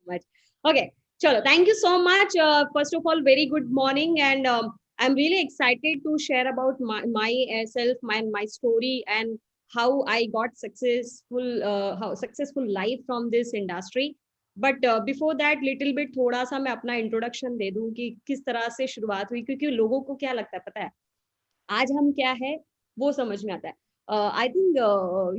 much. Okay, chalo. Thank you so much. First of all, very good morning, and I'm really excited to share about myself, my story, and how I got how successful life from this industry. But before that little bit थोड़ा सा मैं अपना introduction दे दूं कि किस तरह से शुरुआत हुई, क्योंकि लोगों को क्या लगता है पता है, आज हम क्या है वो समझ में आता है. आई थिंक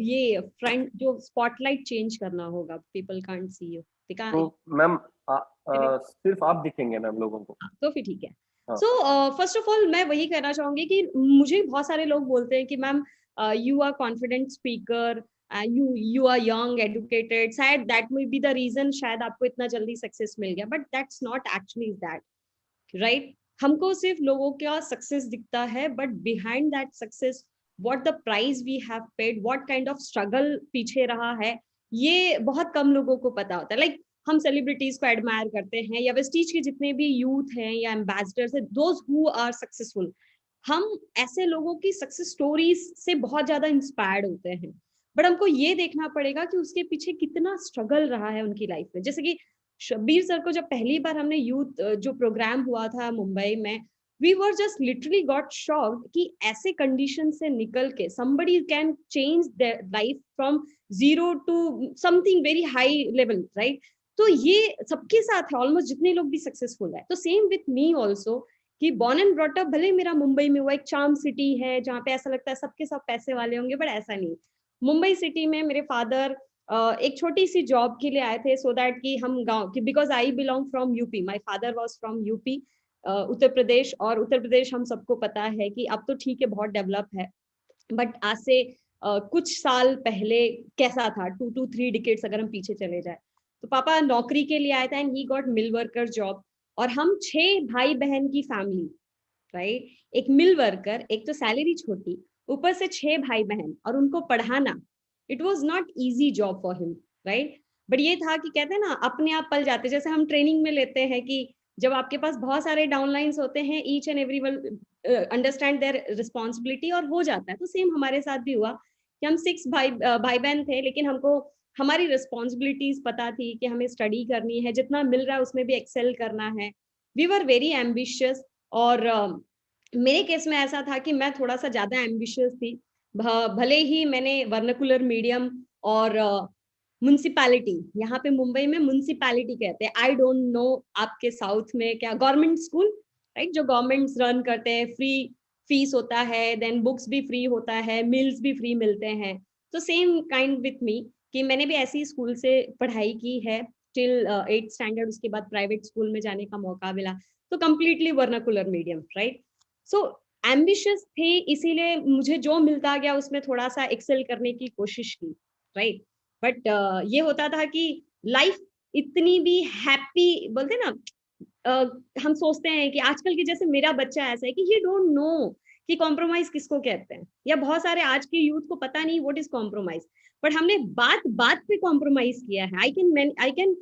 ये फ्रंट जो स्पॉटलाइट चेंज करना होगा, पीपल कांट सी यू. तो मैम सिर्फ आप दिखेंगे मैम लोगों को, तो फिर ठीक है. सो फर्स्ट ऑफ ऑल मैं वही कहना चाहूंगी कि मुझे बहुत सारे लोग बोलते हैं कि ma'am you are confident speaker, you are young educated, शायद that may be the reason शायद आपको इतना जल्दी सक्सेस मिल गया, but that's not actually that, right? हमको सिर्फ लोगों का सक्सेस दिखता है, but behind that success what the price we have paid, what kind of struggle पीछे रहा है, ये बहुत कम लोगों को पता होता है. लाइक हम सेलिब्रिटीज को एडमायर करते हैं, या वेस्टीज के जितने भी यूथ हैं या एम्बेसडर्स हैं, दोज हु आर सक्सेसफुल, हम ऐसे लोगों की सक्सेस स्टोरीज से बहुत ज्यादा इंस्पायर्ड होते हैं. बट हमको ये देखना पड़ेगा कि उसके पीछे कितना स्ट्रगल रहा है उनकी लाइफ में. जैसे कि शब्बीर सर को जब पहली बार हमने यूथ जो प्रोग्राम हुआ था मुंबई में, we were just literally got shocked कि ऐसे कंडीशन से निकल के somebody can change their life from zero to something very high level, right? तो ये सबके साथ है, ऑलमोस्ट जितने लोग भी सक्सेसफुल है. तो सेम विथ मी ऑल्सो, कि बॉर्न एंड ब्रॉट अप भले मेरा मुंबई में हुआ, एक चार्म सिटी है जहाँ पे ऐसा लगता है सबके सब पैसे वाले होंगे, बट ऐसा नहीं. मुंबई सिटी में मेरे फादर एक छोटी सी जॉब के लिए आए थे, सो दैट कि हम गांव की, because I belong from UP, my father was from UP, Uttar Pradesh. और उत्तर प्रदेश हम सबको पता है कि अब तो ठीक है बहुत डेवलप है, बट आज से कुछ साल पहले कैसा था, 2 to 3 डिकेड्स अगर हम पीछे चले जाए. तो पापा नौकरी के लिए आए थे and he got mill worker job, और हम 6 भाई बहन की फैमिली, राइट? एक मिल वर्कर, एक तो सैलरी छोटी, ऊपर से 6 भाई बहन और उनको पढ़ाना, it was not easy job for him, right? But ये था कि कहते हैं ना अपने आप पल जाते, जैसे हम ट्रेनिंग में लेते हैं कि जब आपके पास बहुत सारे डाउनलाइंस होते हैं, each and every one understand their responsibility, और हो जाता है. तो सेम हमारे साथ भी हुआ कि हम 6 भाई बहन थे, लेकिन हमको हमारी रिस्पॉन्सिबिलिटीज पता थी कि हमें स्टडी करनी है, जितना मिल रहा है उसमें भी एक्सेल करना है. We were very ambitious. और मेरे केस में ऐसा था कि मैं थोड़ा सा ज्यादा एम्बिशियस थी. भले ही मैंने वर्नाकुलर मीडियम और म्युनिसिपैलिटी, यहाँ पे मुंबई में म्युनिसिपैलिटी कहते हैं, आई डोंट नो आपके साउथ में क्या, गवर्नमेंट स्कूल, राइट, जो गवर्नमेंट रन करते हैं, फ्री फीस होता है, देन बुक्स भी फ्री होता है, मील्स भी फ्री मिलते हैं. तो सेम काइंड विथ मी, कि मैंने भी ऐसी स्कूल से पढ़ाई की है टिल 8th स्टैंडर्ड. उसके बाद प्राइवेट स्कूल में जाने का मौका मिला, तो कंप्लीटली वर्नाकुलर मीडियम, राइट? सो एम्बिशियस थे, इसीलिए मुझे जो मिलता गया उसमें थोड़ा सा एक्सेल करने की कोशिश की, राइट? बट ये होता था कि लाइफ इतनी भी हैप्पी, बोलते ना, हम सोचते हैं कि आजकल के जैसे मेरा बच्चा ऐसा है कि ये डोंट नो कि कॉम्प्रोमाइज किसको कहते हैं, या बहुत सारे आज के यूथ को पता नहीं व्हाट इज कॉम्प्रोमाइज. बट हमने बात बात पे कॉम्प्रोमाइज किया है. आई कैन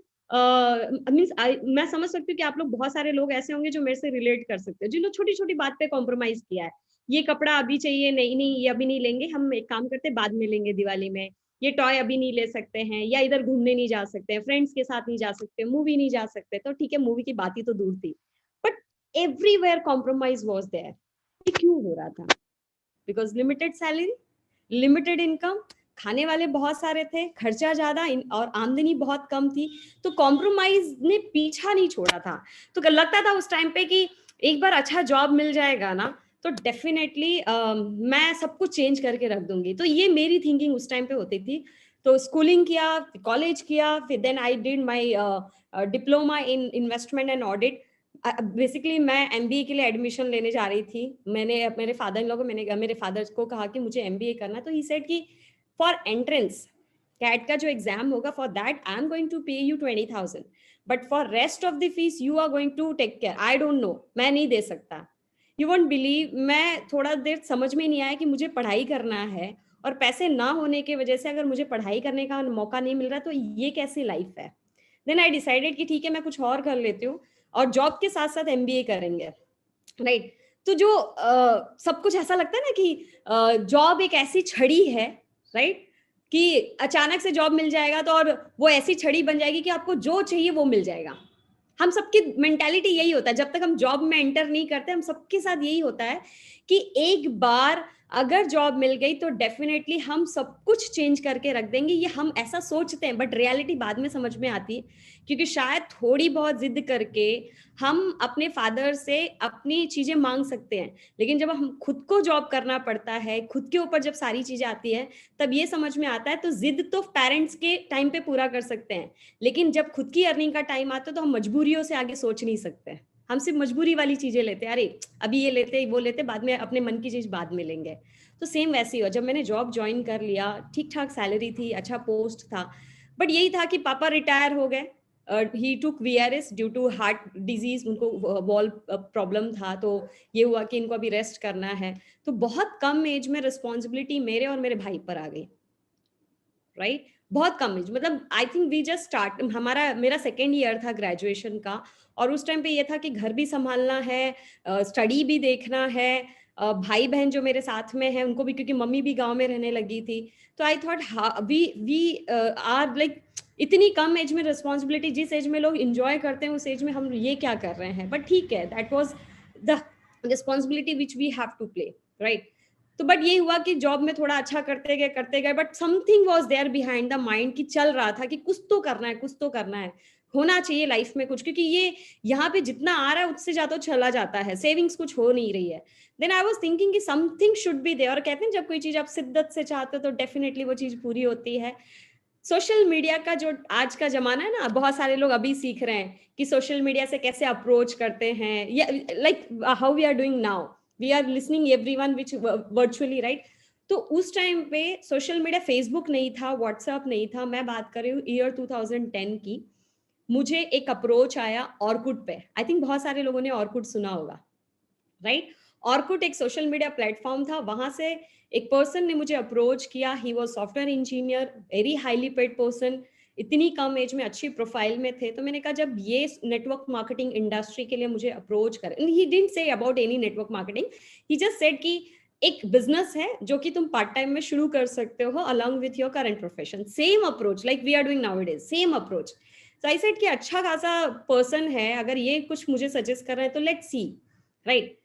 मीन्स मैं समझ सकती हूँ कि आप लोग, बहुत सारे लोग ऐसे होंगे जो मेरे से रिलेट कर सकते हैं, जिन्होंने छोटी छोटी बात पे कॉम्प्रोमाइज किया है. ये कपड़ा अभी चाहिए, नहीं नहीं ये अभी नहीं लेंगे, हम एक काम करते बाद में लेंगे दिवाली में. ये टॉय अभी नहीं ले सकते हैं, या इधर घूमने नहीं जा सकते हैं, फ्रेंड्स के साथ नहीं जा सकते, मूवी नहीं जा सकते. तो ठीक है, मूवी की बात ही तो दूर थी, but everywhere compromise was there. ये क्यों हो रहा था? Because limited salary, limited income, खाने वाले बहुत सारे थे, खर्चा ज्यादा और आमदनी बहुत कम थी. तो कॉम्प्रोमाइज ने पीछा नहीं छोड़ा था. तो लगता था उस टाइम पे कि एक बार अच्छा जॉब मिल जाएगा ना, तो डेफिनेटली मैं सब कुछ चेंज करके रख दूंगी. तो ये मेरी थिंकिंग उस टाइम पे होती थी. तो स्कूलिंग किया, कॉलेज किया, फिर then I did my diploma in investment and audit. Basically मैं एमबीए के लिए एडमिशन लेने जा रही थी. मैंने मेरे फादर इन लोगों को, मैंने मेरे फादर को कहा कि मुझे एमबीए करना. तो ही सेड कि फॉर एंट्रेंस कैट का जो एग्जाम होगा, for that I am going to pay you 20,000, but for rest of the fees you are going to take care. I don't know, मैं नहीं दे सकता. यू वोंट बिलीव, मैं थोड़ा देर समझ में नहीं आया कि मुझे पढ़ाई करना है, और पैसे ना होने की वजह से अगर मुझे पढ़ाई करने का मौका नहीं मिल रहा, तो ये कैसी लाइफ है. देन आई डिसाइडेड कि ठीक है, मैं कुछ और कर लेती हूँ, और जॉब के साथ साथ एमबीए करेंगे, राइट? तो जो सब कुछ ऐसा लगता है ना कि जॉब एक ऐसी छड़ी है, राइट, कि अचानक से जॉब मिल जाएगा तो और वो ऐसी छड़ी बन जाएगी कि आपको जो चाहिए वो मिल जाएगा। हम सबकी मेंटालिटी यही होता है, जब तक हम जॉब में एंटर नहीं करते, हम सबके साथ यही होता है कि एक बार अगर जॉब मिल गई तो डेफिनेटली हम सब कुछ चेंज करके रख देंगे। ये हम ऐसा सोचते हैं, बट रियलिटी बाद में समझ में आती है, क्योंकि शायद थोड़ी बहुत जिद करके हम अपने फादर से अपनी चीजें मांग सकते हैं, लेकिन जब हम खुद को जॉब करना पड़ता है, खुद के ऊपर जब सारी चीजें आती है, तब ये समझ में आता है। तो जिद तो पेरेंट्स के टाइम पे पूरा कर सकते हैं, लेकिन जब खुद की अर्निंग का टाइम आता है तो हम मजबूरियों से आगे सोच नहीं सकते। हम सिर्फ मजबूरी वाली चीजें लेते हैं, अरे अभी ये लेते वो लेते, बाद में अपने मन की चीज बाद में लेंगे। तो सेम वैसे ही हो, जब मैंने जॉब ज्वाइन कर लिया, ठीक ठाक सैलरी थी, अच्छा पोस्ट था, बट यही था कि पापा रिटायर हो गए। He took VRS due to heart disease, उनको वॉल प्रॉब्लम था, तो ये हुआ कि इनको अभी रेस्ट करना है। तो बहुत कम एज में रिस्पॉन्सिबिलिटी मेरे और मेरे भाई पर आ गई, राइट? बहुत कम एज, मतलब I think we just start, मेरा सेकेंड ईयर था ग्रेजुएशन का, और उस टाइम पे ये था कि घर भी संभालना है, स्टडी भी देखना है, भाई बहन जो मेरे साथ में है उनको भी, क्योंकि मम्मी भी गांव में रहने लगी थी। तो I thought we are like, इतनी कम एज में रिस्पॉन्सिबिलिटी, जिस एज में लोग इंजॉय करते हैं उस एज में हम ये क्या कर रहे हैं। बट ठीक है, that was the responsibility which we have to play, right? तो बट ये हुआ कि जॉब में थोड़ा अच्छा करते गए, but something was there behind the mind, कि चल रहा था कि कुछ तो करना है, कुछ तो करना है, होना चाहिए लाइफ में कुछ, क्योंकि ये यहाँ पे जितना आ रहा है उससे ज्यादा चला जाता है, सेविंग्स कुछ हो नहीं रही है। देन आई वाज थिंकिंग कि समथिंग शुड बी देयर, और कहते हैं जब कोई चीज आप शिद्दत से चाहते हो तो डेफिनेटली वो चीज पूरी होती है। सोशल मीडिया का जो आज का जमाना है ना, बहुत सारे लोग अभी सीख रहे हैं कि सोशल मीडिया से कैसे अप्रोच करते हैं, या like how we are doing now, we are listening everyone which virtually, right? तो उस टाइम पे सोशल मीडिया, फेसबुक नहीं था, व्हाट्सएप नहीं था, मैं बात कर रही हूँ ईयर 2010 की। मुझे एक अप्रोच आया ऑर्कुट पे, आई थिंक बहुत सारे लोगों ने ऑर्कुट सुना होगा, राइट? ऑर्कुट एक सोशल मीडिया प्लेटफॉर्म था, वहां से एक पर्सन ने मुझे अप्रोच किया, he was software engineer, very highly paid person, इतनी कम एज में अच्छी प्रोफाइल में थे। तो मैंने कहा जब ये नेटवर्क मार्केटिंग इंडस्ट्री के लिए मुझे अप्रोच कर, he didn't say about any network marketing, he just said कि एक बिजनेस है जो कि तुम पार्ट टाइम में शुरू कर सकते हो along with your current profession, same approach like we are doing nowadays, same approach. तो आई सेड कि अच्छा खासा पर्सन है, अगर ये कुछ मुझे सजेस्ट कर रहे हैं तो लेट्स सी, राइट?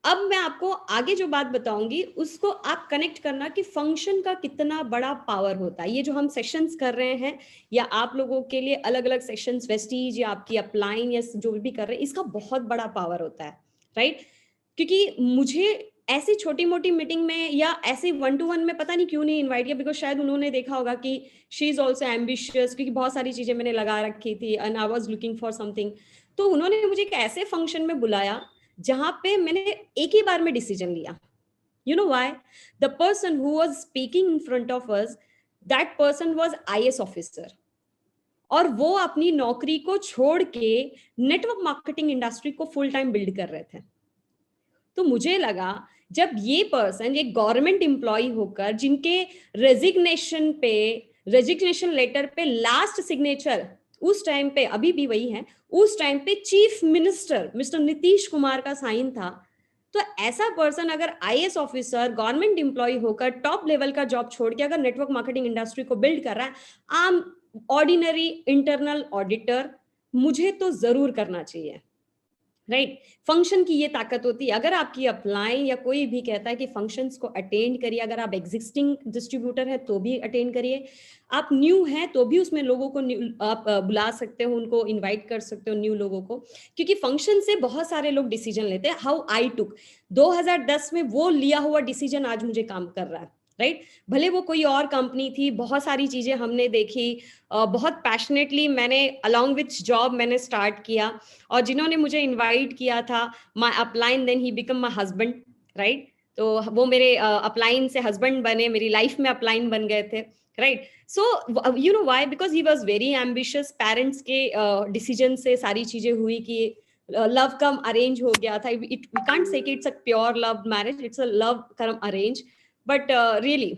अब मैं आपको आगे जो बात बताऊंगी उसको आप कनेक्ट करना कि फंक्शन का कितना बड़ा पावर होता है। ये जो हम सेशंस कर रहे हैं, या आप लोगों के लिए अलग अलग सेशंस, वेस्टीज या आपकी अपलाइन या जो भी कर रहे हैं, इसका बहुत बड़ा पावर होता है, राइट? क्योंकि मुझे ऐसी छोटी मोटी मीटिंग में या ऐसे 1-to-1 में पता नहीं क्यों नहीं इनवाइट किया, बिकॉज शायद उन्होंने देखा होगा कि शी इज ऑल्सो एम्बिशियस, क्योंकि बहुत सारी चीजें मैंने लगा रखी थी and I was looking for something. तो उन्होंने मुझे एक ऐसे फंक्शन में बुलाया जहां पे मैंने एक ही बार में डिसीजन लिया। You know why? The person who was speaking in front of us, that person was IAS officer, और वो अपनी नौकरी को छोड़ के नेटवर्क मार्केटिंग इंडस्ट्री को फुल टाइम बिल्ड कर रहे थे। तो मुझे लगा जब ये पर्सन, ये गवर्नमेंट एम्प्लॉय होकर, जिनके रेजिग्नेशन लेटर पे लास्ट सिग्नेचर उस टाइम पे, अभी भी वही है, उस टाइम पे chief minister mister Nitish Kumar का साइन था। तो ऐसा पर्सन अगर आईएएस ऑफिसर, गवर्नमेंट एम्प्लॉय होकर टॉप लेवल का जॉब छोड़ के अगर नेटवर्क मार्केटिंग इंडस्ट्री को बिल्ड कर रहा है, आम ऑर्डिनरी इंटरनल ऑडिटर, मुझे तो जरूर करना चाहिए, राइट? फंक्शन की ये ताकत होती है। अगर आपकी अपलाइन या कोई भी कहता है कि फंक्शंस को अटेंड करिए, अगर आप एग्जिस्टिंग डिस्ट्रीब्यूटर है तो भी अटेंड करिए, आप न्यू हैं तो भी उसमें लोगों को आप बुला सकते हो, उनको इनवाइट कर सकते हो न्यू लोगों को, क्योंकि फंक्शन से बहुत सारे लोग डिसीजन लेते हैं। हाउ आई टुक 2010 में वो लिया हुआ डिसीजन आज मुझे काम कर रहा है, राइट? भले वो कोई और कंपनी थी, बहुत सारी चीजें हमने देखी, बहुत पैशनेटली मैंने अलॉन्ग विथ जॉब मैंने स्टार्ट किया, और जिन्होंने मुझे इनवाइट किया था my upline, then he become my husband, right? तो वो मेरे अपलाइन से हस्बैंड बने, मेरी लाइफ में अपलाइन बन गए थे, right? So you know why? Because he was very ambitious, parents के डिसीजन से सारी चीजें हुई कि लव कम अरेंज हो गया था। इट वी कांट से कि it's a pure love marriage, it's a love come arrange, but really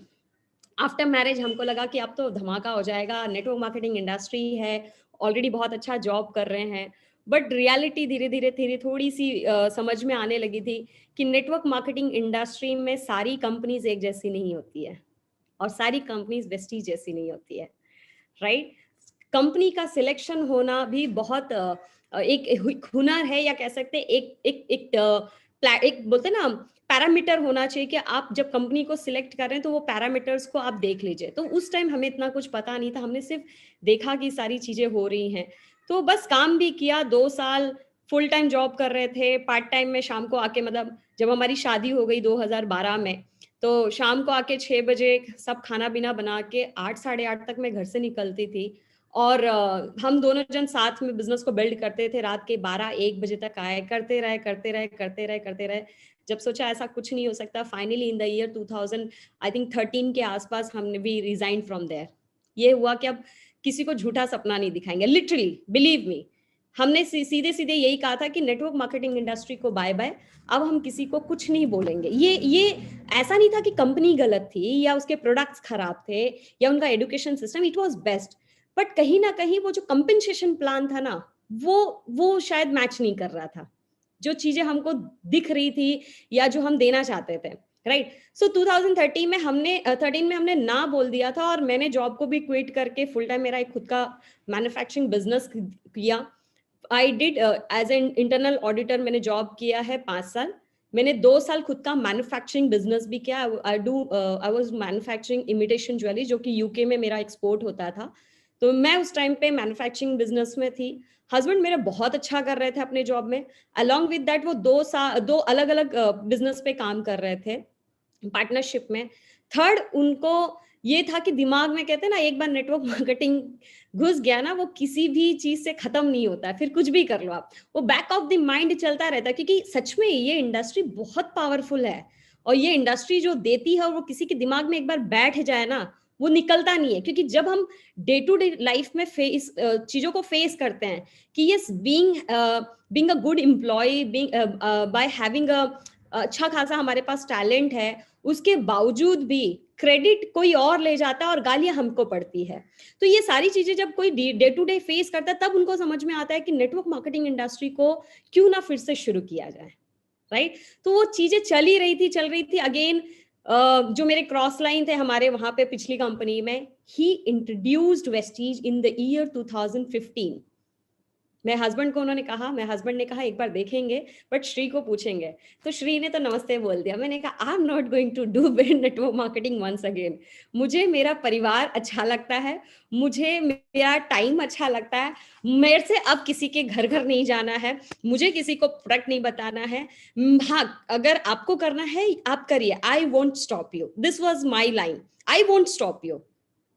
after marriage हमको लगा कि अब तो धमाका हो जाएगा, नेटवर्क मार्केटिंग इंडस्ट्री है, ऑलरेडी बहुत अच्छा जॉब कर रहे हैं। बट रियलिटी धीरे धीरे धीरे थोड़ी सी समझ में आने लगी थी कि नेटवर्क मार्केटिंग इंडस्ट्री में सारी कंपनीज एक जैसी नहीं होती है, और सारी कंपनीज वेस्टीज जैसी नहीं होती है, राइट? कंपनी का सिलेक्शन होना भी बहुत एक हुनर है, या कह सकते हैं एक बोलते हैं ना पैरामीटर होना चाहिए कि आप जब कंपनी को सिलेक्ट कर रहे हैं तो वो पैरामीटर्स को आप देख लीजिए। तो उस टाइम हमें इतना कुछ पता नहीं था, हमने सिर्फ देखा कि सारी चीजें हो रही हैं, तो बस काम भी किया। 2 साल फुल टाइम जॉब कर रहे थे, पार्ट टाइम में शाम को आके, मतलब जब हमारी शादी हो गई 2012 में, तो शाम को आके 6 बजे सब खाना पीना बना के 8 साढ़े 8 तक मैं घर से निकलती थी, और हम दोनों जन साथ में बिजनेस को बिल्ड करते थे। रात के 12-1 बजे तक आए, करते रहे। जब सोचा ऐसा कुछ नहीं हो सकता, finally in the year 2000 I think 13 के आसपास हमने भी रिजाइन फ्रॉम देयर। ये हुआ कि अब किसी को झूठा सपना नहीं दिखाएंगे, लिटरली बिलीव मी। हमने सीधे सीधे यही कहा था कि नेटवर्क मार्केटिंग इंडस्ट्री को बाय बाय, अब हम किसी को कुछ नहीं बोलेंगे। ये ऐसा नहीं था कि कंपनी गलत थी या उसके प्रोडक्ट्स खराब थे या उनका education system, it was best, but कहीं ना कहीं वो जो कंपेंसेशन प्लान था ना, वो शायद मैच नहीं कर रहा था, जो चीजें हमको दिख रही थी या जो हम देना चाहते थे, राइट? सो 2013 में हमने ना बोल दिया था, और मैंने जॉब को भी क्विट करके फुल टाइम मेरा एक खुद का मैन्युफैक्चरिंग बिजनेस किया। I did as an internal auditor, मैंने जॉब किया है 5 साल। मैंने 2 साल खुद का मैन्युफैक्चरिंग बिजनेस भी किया। I was manufacturing imitation jewellery, जो कि यूके में मेरा एक्सपोर्ट होता था। तो मैं उस टाइम पे मैन्युफैक्चरिंग बिजनेस में थी। हस्बैंड मेरे बहुत अच्छा कर रहे थे अपने जॉब में। अलॉन्ग विद दैट वो 2 अलग अलग बिजनेस पे काम कर रहे थे पार्टनरशिप में। थर्ड, उनको ये था कि दिमाग में, कहते हैं ना, एक बार नेटवर्क मार्केटिंग घुस गया ना, वो किसी भी चीज से खत्म नहीं होता है, फिर कुछ भी कर लो आप, वो बैक ऑफ द माइंड चलता रहता है। क्योंकि सच में ये इंडस्ट्री बहुत पावरफुल है, और ये इंडस्ट्री जो देती है, और वो किसी के दिमाग में एक बार बैठ जाए ना, वो निकलता नहीं है। क्योंकि जब हम डे टू डे लाइफ में चीजों को फेस करते हैं कि yes, being a good employee, by having a अच्छा खासा हमारे पास टैलेंट है, उसके बावजूद भी क्रेडिट कोई और ले जाता है और गालियां हमको पड़ती है। तो ये सारी चीजें जब कोई डे टू डे फेस करता है, तब उनको समझ में आता है कि नेटवर्क मार्केटिंग इंडस्ट्री को क्यों ना फिर से शुरू किया जाए, राइट? तो वो चीजें चल रही थी अगेन। जो मेरे क्रॉस लाइन थे हमारे वहां पे पिछली कंपनी में, he introduced Vestige in the year 2015। मैं हस्बैंड ने कहा एक बार देखेंगे, बट श्री को पूछेंगे। तो श्री ने तो नमस्ते बोल दिया। मैंने कहा I am not going to do network marketing once again. मुझे मेरा परिवार अच्छा लगता है, मुझे मेरा टाइम अच्छा लगता है, मेरे से अब किसी के घर घर नहीं जाना है, मुझे किसी को प्रोडक्ट नहीं बताना है। हाँ, अगर आपको करना है आप करिए, आई won't stop you. This was my line, I won't stop you.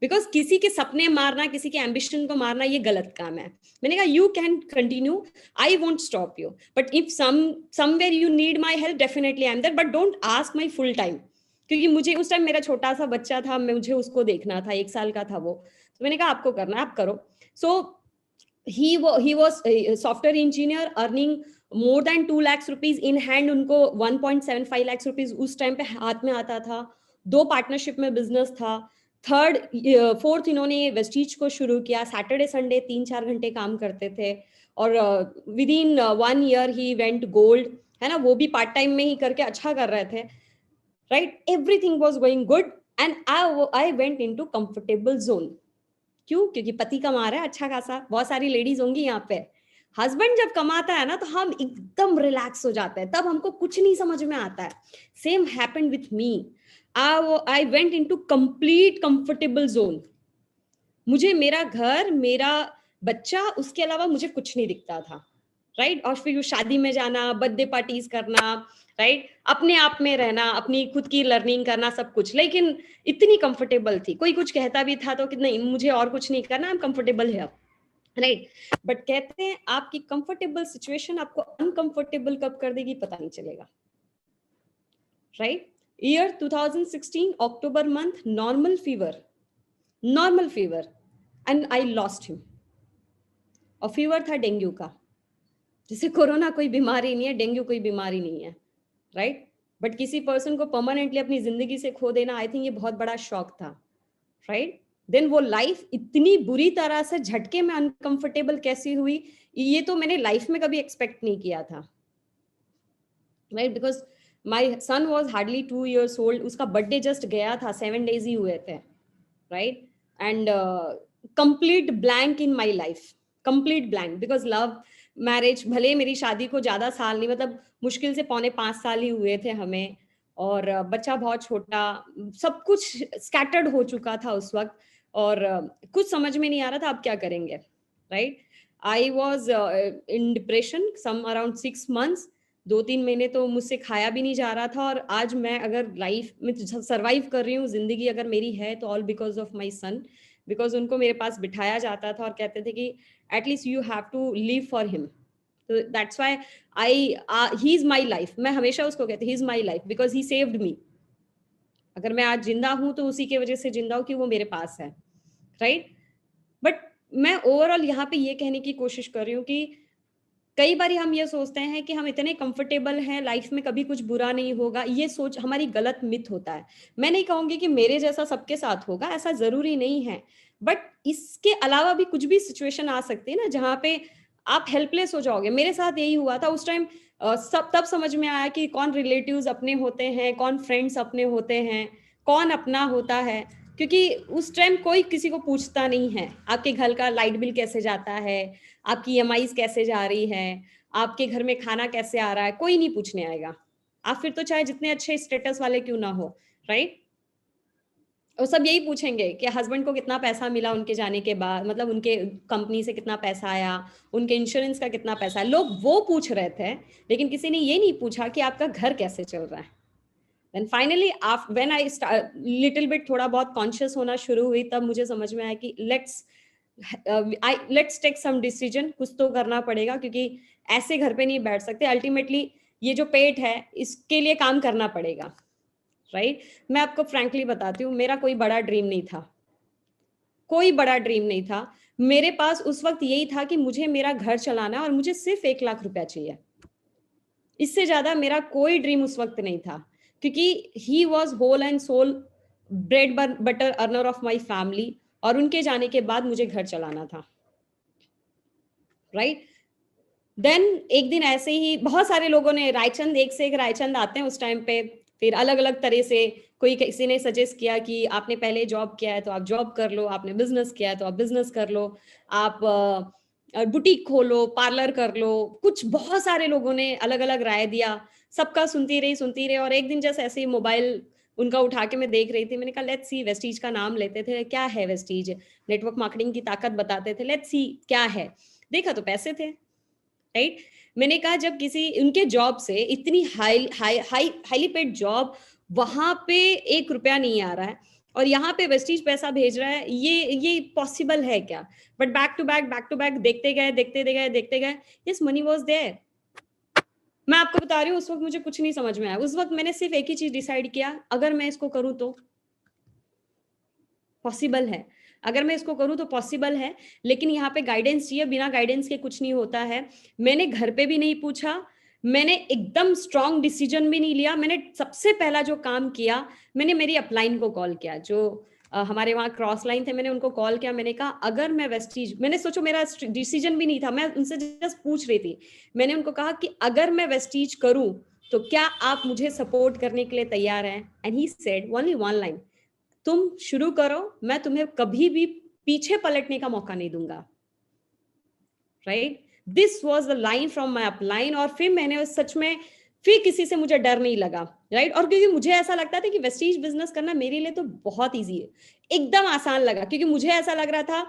Because किसी के सपने मारना, किसी के एम्बिशन को मारना, ये गलत काम है। मैंने कहा you can continue, I won't stop you, but if somewhere you need my help, definitely I am there, but don't ask my full time. क्योंकि मुझे उस टाइम मेरा छोटा सा बच्चा था, मुझे उसको देखना था, 1 साल का था वो। तो मैंने कहा आपको करना है आप करो। सो he was software engineer, earning more than 2 lakh rupees in hand. उनको 1.75 लाख रुपीज उस टाइम पे हाथ में आता था। 2 पार्टनरशिप में बिजनेस था। फोर्थ इन्होंने वेस्टीज को शुरू किया। सैटरडे संडे 3-4 घंटे काम करते थे, और with in 1 year he went gold, है ना? वो भी पार्ट टाइम में ही करके अच्छा कर रहे थे, right? Everything was going good, and I went into comfortable zone. क्यों? क्योंकि पति कमा रहा है अच्छा खासा, बहुत सारी लेडीज होंगी यहाँ पे। हस्बैंड जब कमाता है ना, तो हम एकदम रिलैक्स हो जाते हैं, तब हमको कुछ नहीं समझ में आता है। Same happened with me. I went into complete comfortable zone. मुझे मेरा घर, मेरा बच्चा, उसके अलावा मुझे कुछ नहीं दिखता था, राइट? और फिर शादी में जाना, बर्थडे पार्टीज करना, राइट? अपने आप में रहना, अपनी खुद की लर्निंग करना, सब कुछ। लेकिन इतनी कंफर्टेबल थी, कोई कुछ कहता भी था तो कि नहीं, मुझे और कुछ नहीं करना, आई एम कंफर्टेबल है अब, राइट? बट कहते हैं आपकी कंफर्टेबल सिचुएशन आपको अनकंफर्टेबल कब कर देगी पता नहीं चलेगा, right? Year 2016 October month, normal fever, and I lost him. और फीवर था डेंगू का। जैसे कोरोना कोई बीमारी नहीं है, डेंगू कोई बीमारी नहीं है, राइट? बट किसी पर्सन को परमानेंटली अपनी जिंदगी से खो देना, आई थिंक ये बहुत बड़ा शॉक था, राइट? देन वो लाइफ इतनी बुरी तरह से झटके में अनकंफर्टेबल कैसी हुई, ये तो मैंने लाइफ में कभी एक्सपेक्ट नहीं किया था, right? Because my son was hardly 2 years old, उसका बर्थडे जस्ट गया था, 7 days ही हुए थे, right. And complete blank in my life, complete blank, because love marriage, भले मेरी शादी को ज्यादा साल नहीं, मतलब मुश्किल से 4.5 साल ही हुए थे हमें, और बच्चा बहुत छोटा, सब कुछ स्कैटर्ड हो चुका था उस वक्त, और कुछ समझ में नहीं आ रहा था अब क्या करेंगे, right. I was in depression some around 6 months, 2-3 महीने तो मुझसे खाया भी नहीं जा रहा था. और आज मैं अगर लाइफ में सर्वाइव कर रही हूँ, जिंदगी अगर मेरी है, तो all because of my son. Because उनको मेरे पास बिठाया जाता था और कहते थे कि at least you have to live for him. तो that's why he is my life. मैं हमेशा उसको कहती, he is my life because he saved me. अगर मैं आज जिंदा हूं तो उसी की वजह से जिंदा हूं कि वो मेरे पास है, राइट. बट मैं ओवरऑल यहाँ पे ये कहने की कोशिश कर रही हूँ कि कई बार हम ये सोचते हैं कि हम इतने कंफर्टेबल हैं, लाइफ में कभी कुछ बुरा नहीं होगा. ये सोच हमारी गलत मिथ होता है. मैं नहीं कहूंगी कि मेरे जैसा सबके साथ होगा, ऐसा जरूरी नहीं है. बट इसके अलावा भी कुछ भी सिचुएशन आ सकती है ना, जहाँ पे आप हेल्पलेस हो जाओगे. मेरे साथ यही हुआ था उस टाइम. सब तब समझ में आया कि कौन रिलेटिव्स अपने होते हैं, कौन फ्रेंड्स अपने होते हैं, कौन अपना होता है. क्योंकि उस टाइम कोई किसी को पूछता नहीं है आपके घर का लाइट बिल कैसे जाता है, आपकी ईएमआईज कैसे जा रही है, आपके घर में खाना कैसे आ रहा है, कोई नहीं पूछने आएगा. आप फिर तो चाहे जितने अच्छे स्टेटस वाले क्यों ना हो, राइट. और सब यही पूछेंगे कि हस्बैंड को कितना पैसा मिला उनके जाने के बाद, मतलब उनके कंपनी से कितना पैसा आया, उनके इंश्योरेंस का कितना पैसा है. लोग वो पूछ रहे थे, लेकिन किसी ने ये नहीं पूछा कि आपका घर कैसे चल रहा है. Then finally when I little bit थोड़ा बहुत कॉन्शियस होना शुरू हुई, तब मुझे समझ में आया कि लेट्स टेक सम डिसीजन. कुछ तो करना पड़ेगा, क्योंकि ऐसे घर पे नहीं बैठ सकते. अल्टीमेटली ये जो पेट है, इसके लिए काम करना पड़ेगा, राइट. मैं आपको फ्रैंकली बताती हूँ, मेरा कोई बड़ा ड्रीम नहीं था, कोई बड़ा ड्रीम नहीं था. मेरे पास उस वक्त यही था कि मुझे मेरा घर चलाना है और मुझे सिर्फ 1 लाख रुपया चाहिए. इससे ज्यादा मेरा कोई ड्रीम उस वक्त नहीं था, क्योंकि he was whole and sole bread butter earner of my family, और उनके जाने के बाद मुझे घर चलाना था, राइट. देन एक दिन ऐसे ही बहुत सारे लोगों ने रायचंद, एक से एक रायचंद आते हैं उस टाइम पे. फिर अलग अलग तरह से कोई, किसी ने सजेस्ट किया कि आपने पहले जॉब किया है तो आप जॉब कर लो, आपने बिजनेस किया है तो आप बिजनेस कर लो, आप बुटीक खोलो, पार्लर कर लो. कुछ बहुत सारे लोगों ने अलग अलग राय दिया. सबका सुनती रही. और एक दिन जैसे ऐसे ही मोबाइल उनका उठा के मैं देख रही थी, मैंने कहा लेट्स सी. वेस्टीज का नाम लेते थे, क्या है वेस्टीज, नेटवर्क मार्केटिंग की ताकत बताते थे, लेट्स सी क्या है. देखा तो पैसे थे, राइट. मैंने कहा जब किसी उनके जॉब से इतनी हाईली पेड जॉब, वहां पे 1 रुपया नहीं आ रहा है, और यहाँ पे वेस्टीज पैसा भेज रहा है, ये पॉसिबल है क्या. बट बैक टू बैक देखते गए, यस, मनी वॉज देयर. मैं आपको बता रही हूँ, उस वक्त मुझे कुछ नहीं समझ में आया. उस वक्त मैंने सिर्फ एक ही चीज डिसाइड किया, अगर मैं इसको करूँ तो पॉसिबल है, अगर मैं इसको करूँ तो पॉसिबल है. लेकिन यहाँ पे गाइडेंस चाहिए, बिना गाइडेंस के कुछ नहीं होता है. मैंने घर पे भी नहीं पूछा, मैंने एकदम स्ट्रॉन्ग डिसीजन भी नहीं लिया. मैंने सबसे पहला जो काम किया, मैंने मेरी अपलाइन को कॉल किया, जो हमारे वहाँ क्रॉस लाइन थे. मैंने उनको कॉल किया, मैंने कहा अगर मैं वेस्टीज, मैंने सोचो मेरा डिसीजन भी नहीं था, मैं उनसे जस्ट पूछ रही थी. मैंने उनको कहा कि अगर मैं वेस्टीज करूँ तो क्या आप मुझे सपोर्ट करने के लिए तैयार हैं. And he said only one line, तुम शुरू करो, मैं तुम्हें कभी भी पीछे पलटने का मौका नहीं दूंगा, right. This was the line from my upline. और फिर मैंने सच में, फिर किसी से मुझे डर नहीं लगा, राइट. और क्योंकि मुझे ऐसा लगता था कि वेस्टीज बिजनेस करना मेरे लिए तो बहुत ईजी है, एकदम आसान लगा, क्योंकि मुझे ऐसा लग रहा था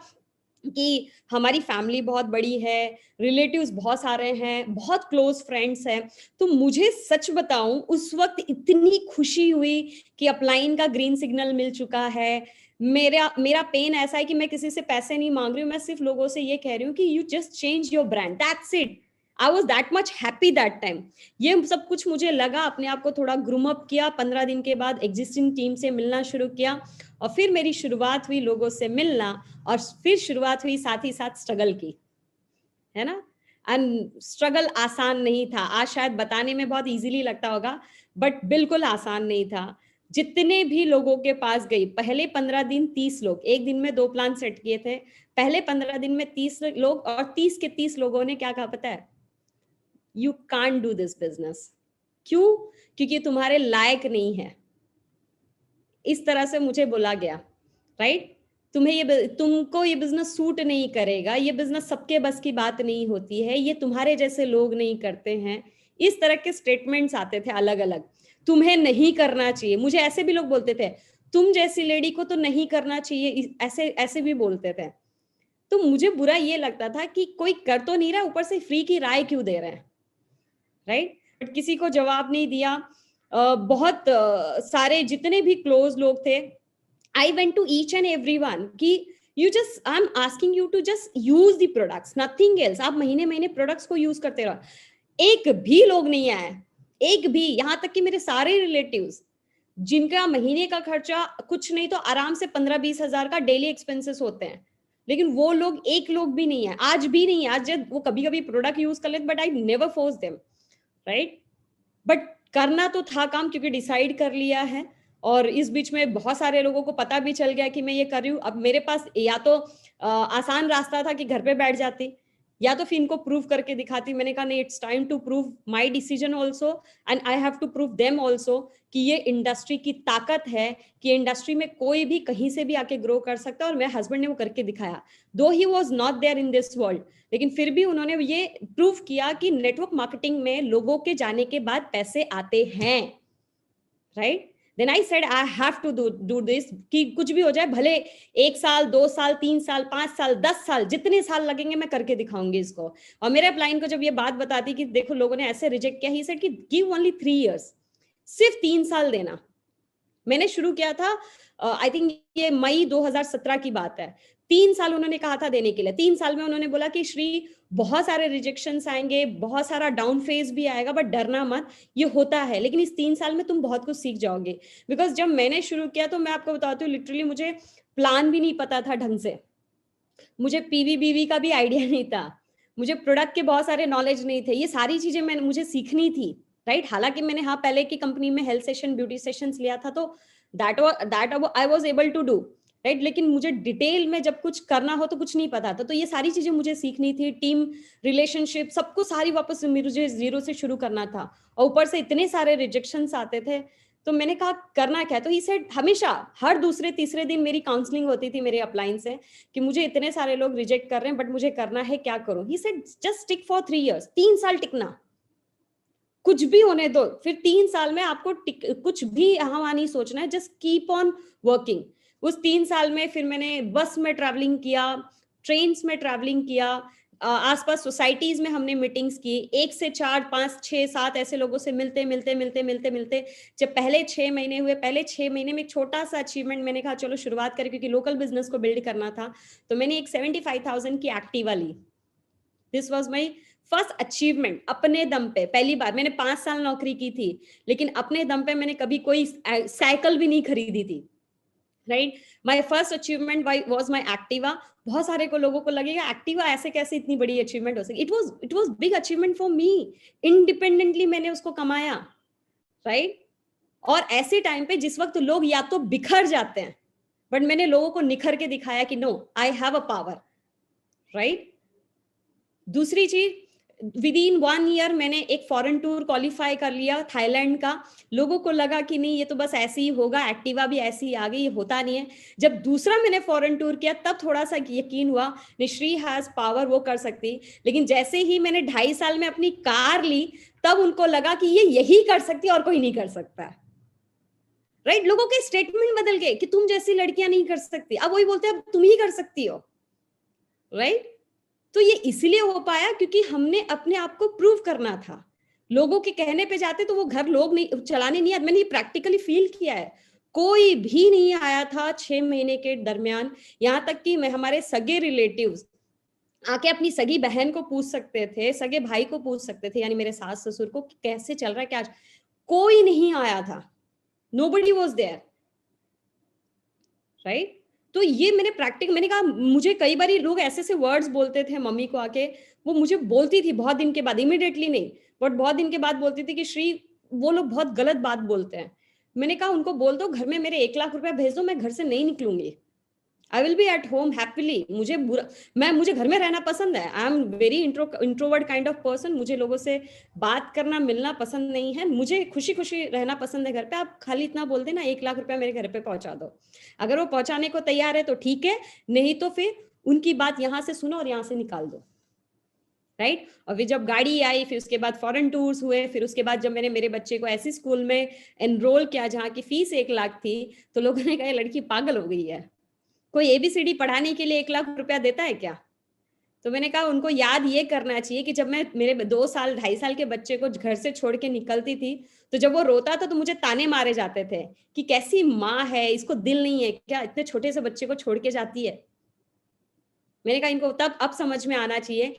कि हमारी फैमिली बहुत बड़ी है, रिलेटिव्स बहुत सारे हैं, बहुत क्लोज फ्रेंड्स हैं. तो मुझे सच बताऊं, उस वक्त इतनी खुशी हुई कि अपलाइन का ग्रीन सिग्नल मिल चुका है. मेरा मेरा पेन ऐसा है कि मैं किसी से पैसे नहीं मांग रही हूँ, मैं सिर्फ लोगों से ये कह रही हूँ कि you just change your brand, that's it. I was that much happy that time. ये सब कुछ मुझे लगा, अपने आप को थोड़ा ग्रूम अप किया. 15 दिन के बाद एग्जिस्टिंग टीम से मिलना शुरू किया, और फिर मेरी शुरुआत हुई लोगों से मिलना, और फिर शुरुआत हुई साथ ही साथ स्ट्रगल की, है ना. एंड स्ट्रगल आसान नहीं था. आज शायद बताने में बहुत इजीली लगता होगा, बट बिल्कुल आसान नहीं था. जितने भी लोगों के पास गई, पहले 15 दिन 30 लोग, एक दिन में 2 प्लान सेट किए थे. पहले 15 दिन में 30 लोग, और 30 के 30 लोगों ने क्या कहा पता है, you can't do this business, क्यों? क्योंकि तुम्हारे लायक नहीं है। इस तरह से मुझे बोला गया, राइट? तुमको ये बिजनेस सूट नहीं करेगा, ये बिजनेस सबके बस की बात नहीं होती है, ये तुम्हारे जैसे लोग नहीं करते हैं। इस तरह के स्टेटमेंट्स आते थे अलग अलग। तुम्हें नहीं करना चाहिए, मुझे ऐसे भी लोग बोलते थे, तुम जैसी लेडी को तो नहीं करना चाहिए, ऐसे ऐसे भी बोलते थे। तो मुझे बुरा ये लगता था कि कोई कर तो नहीं रहा, ऊपर से फ्री की राय क्यों दे रहे हैं, राइट? बट किसी को जवाब नहीं दिया। बहुत सारे जितने भी क्लोज लोग थे, I went to each and everyone कि you just, I am asking you to just use the products, nothing else. आप महीने महीने प्रोडक्ट्स को यूज करते रहो। एक भी लोग नहीं आए, एक भी। यहां तक कि मेरे सारे रिलेटिव्स जिनका महीने का खर्चा कुछ नहीं तो आराम से 15-20 हजार का डेली एक्सपेंसेस होते हैं, लेकिन वो लोग एक लोग भी नहीं है, आज भी नहीं है। आज जब वो कभी कभी प्रोडक्ट यूज कर लेते, but I never force them, right? But करना तो था काम, क्योंकि डिसाइड कर लिया है। और इस बीच में बहुत सारे लोगों को पता भी चल गया कि मैं ये कर रही हूँ। अब मेरे पास या तो आसान रास्ता था कि घर पे बैठ जाती, या तो फिर इनको प्रूव करके दिखाती। मैंने कहा नहीं, it's time to prove my decision also, and I have to prove them also कि ये इंडस्ट्री की ताकत है, कि इंडस्ट्री में कोई भी कहीं से भी आके ग्रो कर सकता है। और मेरे हस्बैंड ने वो करके दिखाया, though he was not there in this world, लेकिन फिर भी उन्होंने ये प्रूव किया कि नेटवर्क मार्केटिंग में लोगों के जाने के बाद पैसे आते हैं, right? Then I said I have to do this, कि कुछ भी हो जाए, भले 1 साल 2 साल 3 साल 5 साल 10 साल जितने साल लगेंगे, मैं करके दिखाऊंगी इसको। और मेरे अपलाइन को जब ये बात बताती कि देखो लोगों ने ऐसे रिजेक्ट किया, ही सेड कि गिव ओनली 3 इयर्स, सिर्फ 3 साल देना। मैंने शुरू किया था, आई थिंक ये मई 2017 की बात है। 3 साल उन्होंने कहा था देने के लिए। 3 साल में उन्होंने बोला कि श्री, बहुत सारे रिजेक्शंस आएंगे, बहुत सारा डाउन फेज भी आएगा, बट डरना मत, ये होता है, लेकिन इस 3 साल में तुम बहुत कुछ सीख जाओगे। बिकॉज जब मैंने शुरू किया, तो मैं आपको बताती हूँ, लिटरली मुझे प्लान भी नहीं पता था ढंग से, मुझे पीवी का भी आइडिया नहीं था, मुझे प्रोडक्ट के बहुत सारे नॉलेज नहीं थे। ये सारी चीजें मुझे सीखनी थी, राइट? हालांकि मैंने पहले की कंपनी में हेल्थ सेशन, ब्यूटी सेशंस लिया था, तो that I was able to do, right? लेकिन मुझे डिटेल में जब कुछ करना हो तो कुछ नहीं पता था। तो ये सारी चीजें मुझे सीखनी थी, टीम रिलेशनशिप सबको सारी वापस मुझे जीरो से शुरू करना था, और ऊपर से इतने सारे रिजेक्शंस आते थे। तो मैंने कहा करना क्या है? तो ही सेड, हमेशा हर दूसरे तीसरे दिन मेरी काउंसलिंग होती थी मेरे अपलाइन से, कि मुझे इतने सारे लोग रिजेक्ट कर रहे हैं, बट मुझे करना है, क्या करूं? He said just stick for 3 years, 3 साल टिकना, कुछ भी होने दो, फिर 3 साल में आपको कुछ भी यहाँ नहीं सोचना है, जस्ट कीप ऑन वर्किंग। उस 3 साल में फिर मैंने बस में ट्रैवलिंग किया, ट्रेन्स में ट्रैवलिंग किया, आसपास सोसाइटीज में हमने मीटिंग्स की, 1 से 4 5 6 7 ऐसे लोगों से मिलते मिलते मिलते मिलते मिलते जब पहले 6 महीने हुए, पहले 6 महीने में एक छोटा सा अचीवमेंट, मैंने कहा चलो शुरुआत करें, क्योंकि लोकल बिजनेस को बिल्ड करना था। तो मैंने एक 75,000 की एक्टिवा ली। This was my first achievement, अपने दम पे। पहली बार, मैंने 5 साल नौकरी की थी, लेकिन अपने दम पे मैंने कभी कोई साइकिल भी नहीं खरीदी थी, right? My first achievement was my Activa. बहुत सारे लोगों को लगेगा एक्टिवा ऐसे कैसे इतनी बड़ी अचीवमेंट हो सकी। It was big achievement for me, independently मैंने उसको कमाया, राइट? और ऐसे टाइम पे जिस वक्त लोग या तो बिखर जाते हैं, बट मैंने लोगों को निखर के दिखाया कि no, I have a power, right? दूसरी चीज, विद इन 1 ईयर मैंने एक फॉरेन टूर क्वालिफाई कर लिया थाईलैंड का। लोगों को लगा कि नहीं, ये तो बस ऐसे ही होगा, एक्टिवा भी ऐसी ही आ गई, ये होता नहीं है। जब दूसरा मैंने फॉरेन टूर किया, तब थोड़ा सा यकीन हुआ, श्री हैज पावर, वो कर सकती। लेकिन जैसे ही मैंने 2.5 साल में अपनी कार ली, तब उनको लगा कि ये यही कर सकती है और कोई नहीं कर सकता, राइट? लोगों के स्टेटमेंट बदल गए कि तुम जैसी लड़कियां नहीं कर सकती, अब वही बोलते हैं अब तुम ही कर सकती हो, राइट? तो ये इसलिए हो पाया क्योंकि हमने अपने आप को प्रूव करना था। लोगों के कहने पे जाते तो वो घर लोग नहीं चलाने नहीं आते। मैंने ये प्रैक्टिकली फील किया है। कोई भी नहीं आया था 6 महीने के दरमियान, यहाँ तक कि मैं, हमारे सगे रिलेटिव्स आके अपनी सगी बहन को पूछ सकते थे, सगे भाई को पूछ सकते थे, यानी मेरे सास ससुर को, कि कैसे चल रहा है, क्या। कोई नहीं आया था, nobody was there, राइट? तो ये मैंने मैंने कहा, मुझे कई बार लोग ऐसे से वर्ड्स बोलते थे मम्मी को आके, वो मुझे बोलती थी बहुत दिन के बाद, इमीडिएटली नहीं, बट बहुत दिन के बाद बोलती थी कि श्री, वो लोग बहुत गलत बात बोलते हैं। मैंने कहा उनको बोल दो घर में मेरे 1 लाख रुपया भेज दो, मैं घर से नहीं निकलूंगी, I will be at home happily. मुझे घर में रहना पसंद है। I am very introvert kind of person. मुझे लोगों से बात करना मिलना पसंद नहीं है। मुझे खुशी खुशी रहना पसंद है घर पे। आप खाली इतना बोल देना 1 लाख रुपया मेरे घर पे पहुंचा दो, अगर वो पहुंचाने को तैयार है तो ठीक है, नहीं तो फिर उनकी बात यहाँ से सुनो और यहाँ से निकाल दो, राइट। और फिर जब गाड़ी आई, फिर उसके बाद फॉरेन टूर्स हुए, फिर उसके बाद जब मैंने मेरे बच्चे को ऐसी स्कूल में एनरोल किया जहाँ की फीस 1 लाख थी, तो लोगों ने कहा ये लड़की पागल हो गई है, कोई एबीसीडी पढ़ाने के लिए 1 लाख रुपया देता है क्या। तो मैंने कहा उनको याद ये करना चाहिए कि जब मैं मेरे 2 साल 2.5 साल के बच्चे को घर से छोड़ के निकलती थी, तो जब वो रोता था तो मुझे ताने मारे जाते थे कि कैसी माँ है, इसको दिल नहीं है क्या, इतने छोटे से बच्चे को छोड़ के जाती है। मैंने कहा इनको तब अब समझ में आना चाहिए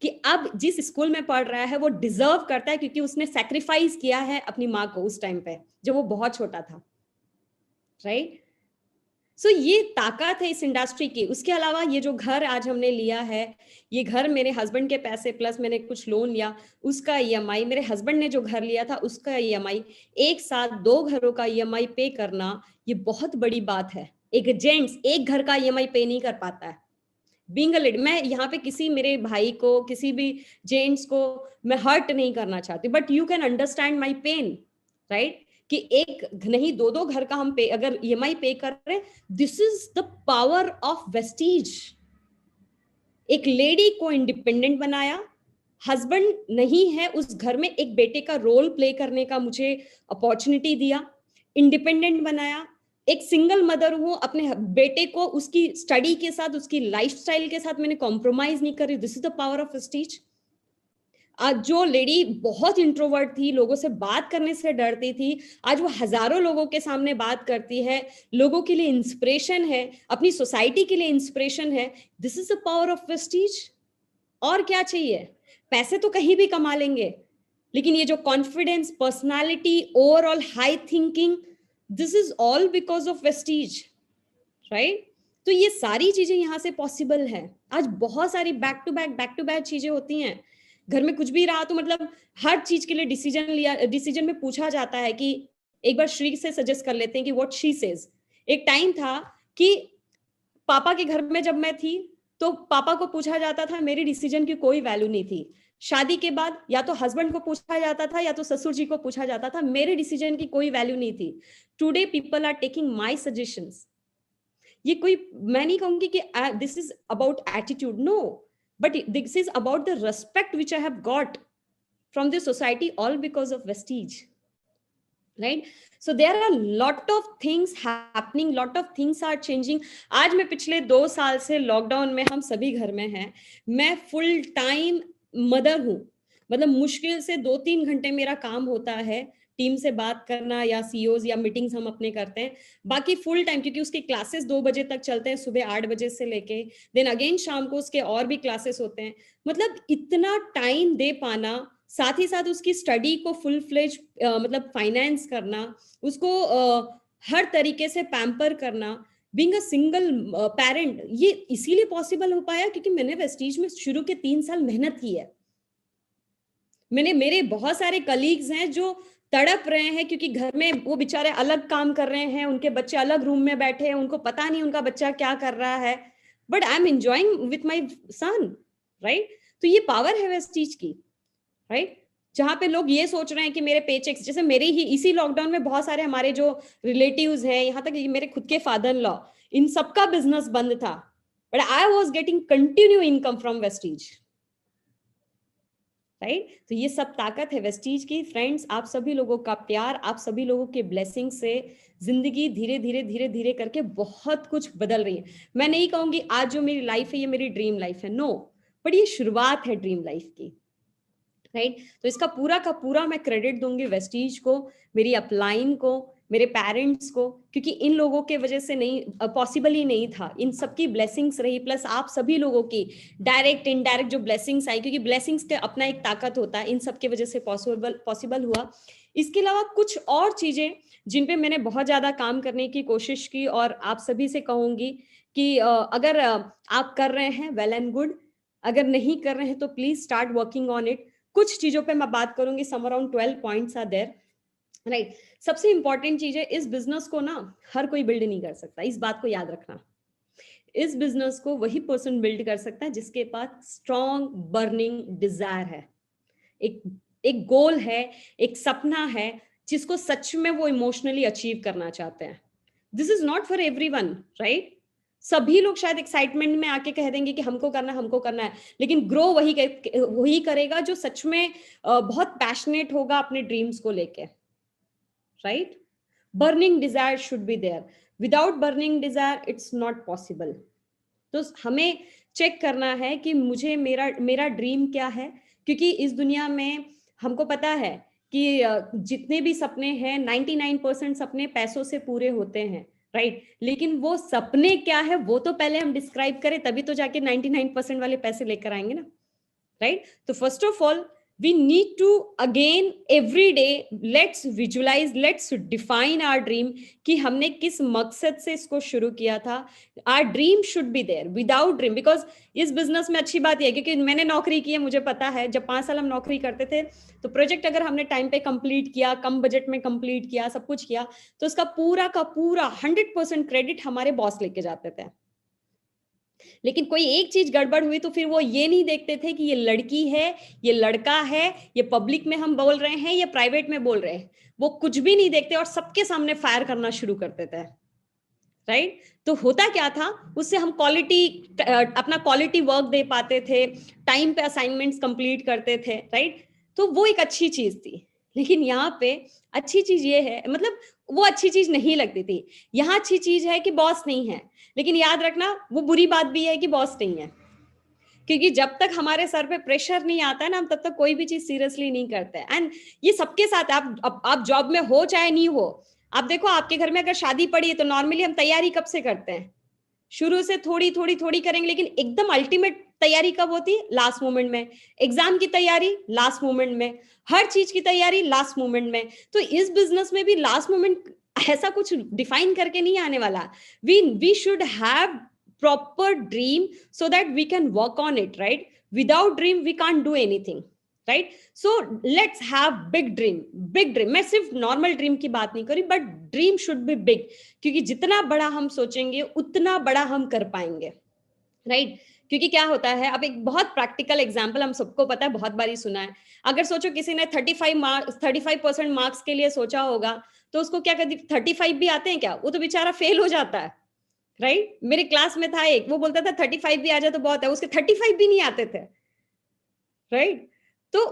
कि अब जिस स्कूल में पढ़ रहा है वो डिजर्व करता है, क्योंकि उसने सैक्रिफाइस किया है अपनी माँ को उस टाइम पे जब वो बहुत छोटा था, राइट। सो ये ताकत है इस इंडस्ट्री की। उसके अलावा ये जो घर आज हमने लिया है, ये घर मेरे हस्बैंड के पैसे प्लस मैंने कुछ लोन लिया उसका ईएमआई, मेरे हस्बैंड ने जो घर लिया था उसका ईएमआई, एक साथ 2 घरों का ईएमआई पे करना ये बहुत बड़ी बात है। एक जेंट्स एक घर का ईएमआई पे नहीं कर पाता है। बीइंग अ लेडी, मैं यहाँ पे किसी मेरे भाई को, किसी भी जेंट्स को मैं हर्ट नहीं करना चाहती, but you can understand my pain, right. कि एक नहीं 2-2 घर का हम पे अगर ईएमआई पे कर रहे हैं, this is the power of Vestige. एक लेडी को इंडिपेंडेंट बनाया, हस्बैंड नहीं है उस घर में, एक बेटे का रोल प्ले करने का मुझे अपॉर्चुनिटी दिया, इंडिपेंडेंट बनाया। एक सिंगल मदर हूं, अपने बेटे को उसकी स्टडी के साथ, उसकी लाइफस्टाइल के साथ मैंने कॉम्प्रोमाइज नहीं करी। This is the power of Vestige. आज जो लेडी बहुत इंट्रोवर्ट थी, लोगों से बात करने से डरती थी, आज वो हजारों लोगों के सामने बात करती है, लोगों के लिए इंस्पिरेशन है, अपनी सोसाइटी के लिए इंस्पिरेशन है। This is the power of Vestige. और क्या चाहिए। पैसे तो कहीं भी कमा लेंगे, लेकिन ये जो confidence, personality, overall high thinking, this is all because of Vestige, right. तो ये सारी चीजें यहां से पॉसिबल है। आज बहुत सारी बैक टू बैक चीजें होती हैं। घर में कुछ भी रहा तो मतलब हर चीज के लिए डिसीजन में पूछा जाता है कि एक बार श्री से सजेस्ट कर लेते हैं कि व्हाट शी सेज। एक टाइम था कि पापा के घर में जब मैं थी तो पापा को पूछा जाता था, मेरी डिसीजन की कोई वैल्यू नहीं थी। शादी के बाद या तो हस्बैंड को पूछा जाता था या तो ससुर जी को पूछा जाता था, मेरे डिसीजन की कोई वैल्यू नहीं थी। Today people are taking my suggestions. ये कोई, मैं नहीं कहूंगी कि this is about attitude, no, but this is about the respect which I have got from the society, all because of Vestige, right. So there are lot of things happening, lot of things are changing. आज मैं पिछले 2 साल से lockdown में हम सभी घर में हैं, मैं फुल टाइम मदर हूं। मतलब मुश्किल से 2-3 घंटे मेरा काम होता है टीम से बात करना या सीईओज या मीटिंग्स हम अपने करते हैं, बाकी फुल टाइम, क्योंकि उसके क्लासेस 2 बजे तक चलते हैं, सुबह 8 बजे से लेके देन अगेन शाम को उसके और भी क्लासेस होते हैं। मतलब इतना टाइम दे पाना, साथ ही साथ उसकी स्टडी को फुल फ्लेज मतलब फाइनेंस करना, उसको हर तरीके से पैम्पर करना, बीइंग अ सिंगल पेरेंट, ये इसीलिए पॉसिबल हो पाया क्योंकि मैंने वेस्टीज में शुरू के 3 साल मेहनत की है। मेरे बहुत सारे कलीग्स हैं जो तड़प रहे हैं क्योंकि घर में वो बेचारे अलग काम कर रहे हैं, उनके बच्चे अलग रूम में बैठे हैं, उनको पता नहीं उनका बच्चा क्या कर रहा है, but I am enjoying with my son, right. तो ये पावर है वेस्टीज की, राइट। जहां पे लोग ये सोच रहे हैं कि मेरे पेचेक्स, जैसे मेरे ही इसी लॉकडाउन में बहुत सारे हमारे जो रिलेटिव्स हैं, यहाँ तक मेरे खुद के फादर इन लॉ, इन सबका बिजनेस बंद था, but I was getting continue income from Vestige, right. तो ये सब ताकत है वेस्टीज की। फ्रेंड्स, आप सभी लोगों का प्यार, आप सभी लोगों के ब्लेसिंग से जिंदगी धीरे धीरे करके बहुत कुछ बदल रही है। मैं नहीं कहूंगी आज जो मेरी लाइफ है ये मेरी ड्रीम लाइफ है, नो, बट ये शुरुआत है ड्रीम लाइफ की, राइट। तो इसका पूरा का पूरा मैं क्रेडिट दूंगी वेस्टीज को, मेरी अपलाइन को, मेरे पेरेंट्स को, क्योंकि इन लोगों के वजह से नहीं पॉसिबल ही नहीं था, इन सबकी ब्लेसिंग्स रही, प्लस आप सभी लोगों की डायरेक्ट इनडायरेक्ट जो ब्लेसिंग्स आई, क्योंकि ब्लेसिंग्स का अपना एक ताकत होता है, इन सब की वजह से पॉसिबल हुआ। इसके अलावा कुछ और चीजें जिन पे मैंने बहुत ज्यादा काम करने की कोशिश की, और आप सभी से कहूंगी कि अगर आप कर रहे हैं वेल एंड गुड, अगर नहीं कर रहे हैं तो please start working on it. कुछ चीजों पे मैं बात करूंगी, some around 12 points are there, right. सबसे इंपॉर्टेंट चीज है, इस बिजनेस को ना हर कोई बिल्ड नहीं कर सकता, इस बात को याद रखना। इस बिजनेस को वही पर्सन बिल्ड कर सकता है जिसके पास स्ट्रॉन्ग बर्निंग डिजायर है, एक एक गोल है, एक सपना है जिसको सच में वो इमोशनली अचीव करना चाहते हैं. This is not for everyone, right? सभी लोग शायद एक्साइटमेंट में आके कह देंगे कि हमको करना है, लेकिन ग्रो वही करेगा जो सच में बहुत पैशनेट होगा अपने ड्रीम्स को लेके, right? Burning desire should be there. Without burning desire it's not possible. तो हमें चेक करना है कि मुझे मेरा ड्रीम क्या है, क्योंकि इस दुनिया में हमको पता है कि जितने भी सपने हैं 99% सपने पैसों से पूरे होते हैं, राइट? लेकिन वो सपने क्या है वो तो पहले हम डिस्क्राइब करें, तभी तो जाके 99% वाले पैसे लेकर आएंगे ना, राइट? तो first of all we need to again every day let's visualize, let's define our dream कि हमने किस मकसद से इसको शुरू किया था. our dream should be there. without dream, because इस बिजनेस में अच्छी बात यह है क्योंकि मैंने नौकरी की है, मुझे पता है जब 5 साल हम नौकरी करते थे तो प्रोजेक्ट अगर हमने टाइम पे कंप्लीट किया, कम बजट में कंप्लीट किया, सब कुछ किया, तो उसका पूरा का पूरा 100% क्रेडिट हमारे बॉस लेके जाते थे. लेकिन कोई एक चीज गड़बड़ हुई तो फिर वो ये नहीं देखते थे कि ये लड़की है, ये लड़का है, ये पब्लिक में हम बोल रहे हैं या प्राइवेट में बोल रहे हैं, वो कुछ भी नहीं देखते और सबके सामने फायर करना शुरू करते थे, राइट? तो होता क्या था, उससे हम अपना क्वालिटी वर्क दे पाते थे, टाइम पे असाइनमेंट्स कंप्लीट करते थे, राइट? तो वो एक अच्छी चीज थी. लेकिन यहाँ पे अच्छी चीज ये है, मतलब वो अच्छी चीज नहीं लगती थी. यहाँ अच्छी चीज है कि बॉस नहीं है, लेकिन याद रखना वो बुरी बात भी है कि बॉस नहीं है, क्योंकि जब तक हमारे सर पे प्रेशर नहीं आता है ना, हम तब तक कोई भी चीज सीरियसली नहीं करते. एंड ये सबके साथ है, आप जॉब में हो चाहे नहीं हो. आप देखो आपके घर में अगर शादी पड़ी है तो नॉर्मली हम तैयारी कब से करते हैं? शुरू से थोड़ी थोड़ी थोड़ी करेंगे, लेकिन एकदम अल्टीमेट तैयारी कब होती है? लास्ट मोमेंट में. एग्जाम की तैयारी लास्ट मोमेंट में, हर चीज की तैयारी लास्ट मोमेंट में. तो इस बिजनेस में भी लास्ट मोमेंट ऐसा कुछ डिफाइन करके नहीं आने वाला. We should have proper dream so that we can work on it, right? Without dream we can't do anything, right? So let's have big dream. मैं सिर्फ नॉर्मल ड्रीम की बात नहीं करी, but dream should be big, क्योंकि जितना बड़ा हम सोचेंगे उतना बड़ा हम कर पाएंगे, राइट? क्योंकि क्या होता है, अब एक बहुत प्रैक्टिकल एग्जांपल हम सबको पता है, बहुत बारी सुना है. अगर सोचो किसी ने 35% मार्क्स के लिए सोचा होगा, तो उसको क्या कभी 35 भी आते हैं क्या? वो तो बेचारा फेल हो जाता है, राइट? मेरे क्लास में था एक, वो बोलता था 35 भी आ जाए तो बहुत है, उसके 35 भी नहीं आते थे, राइट? तो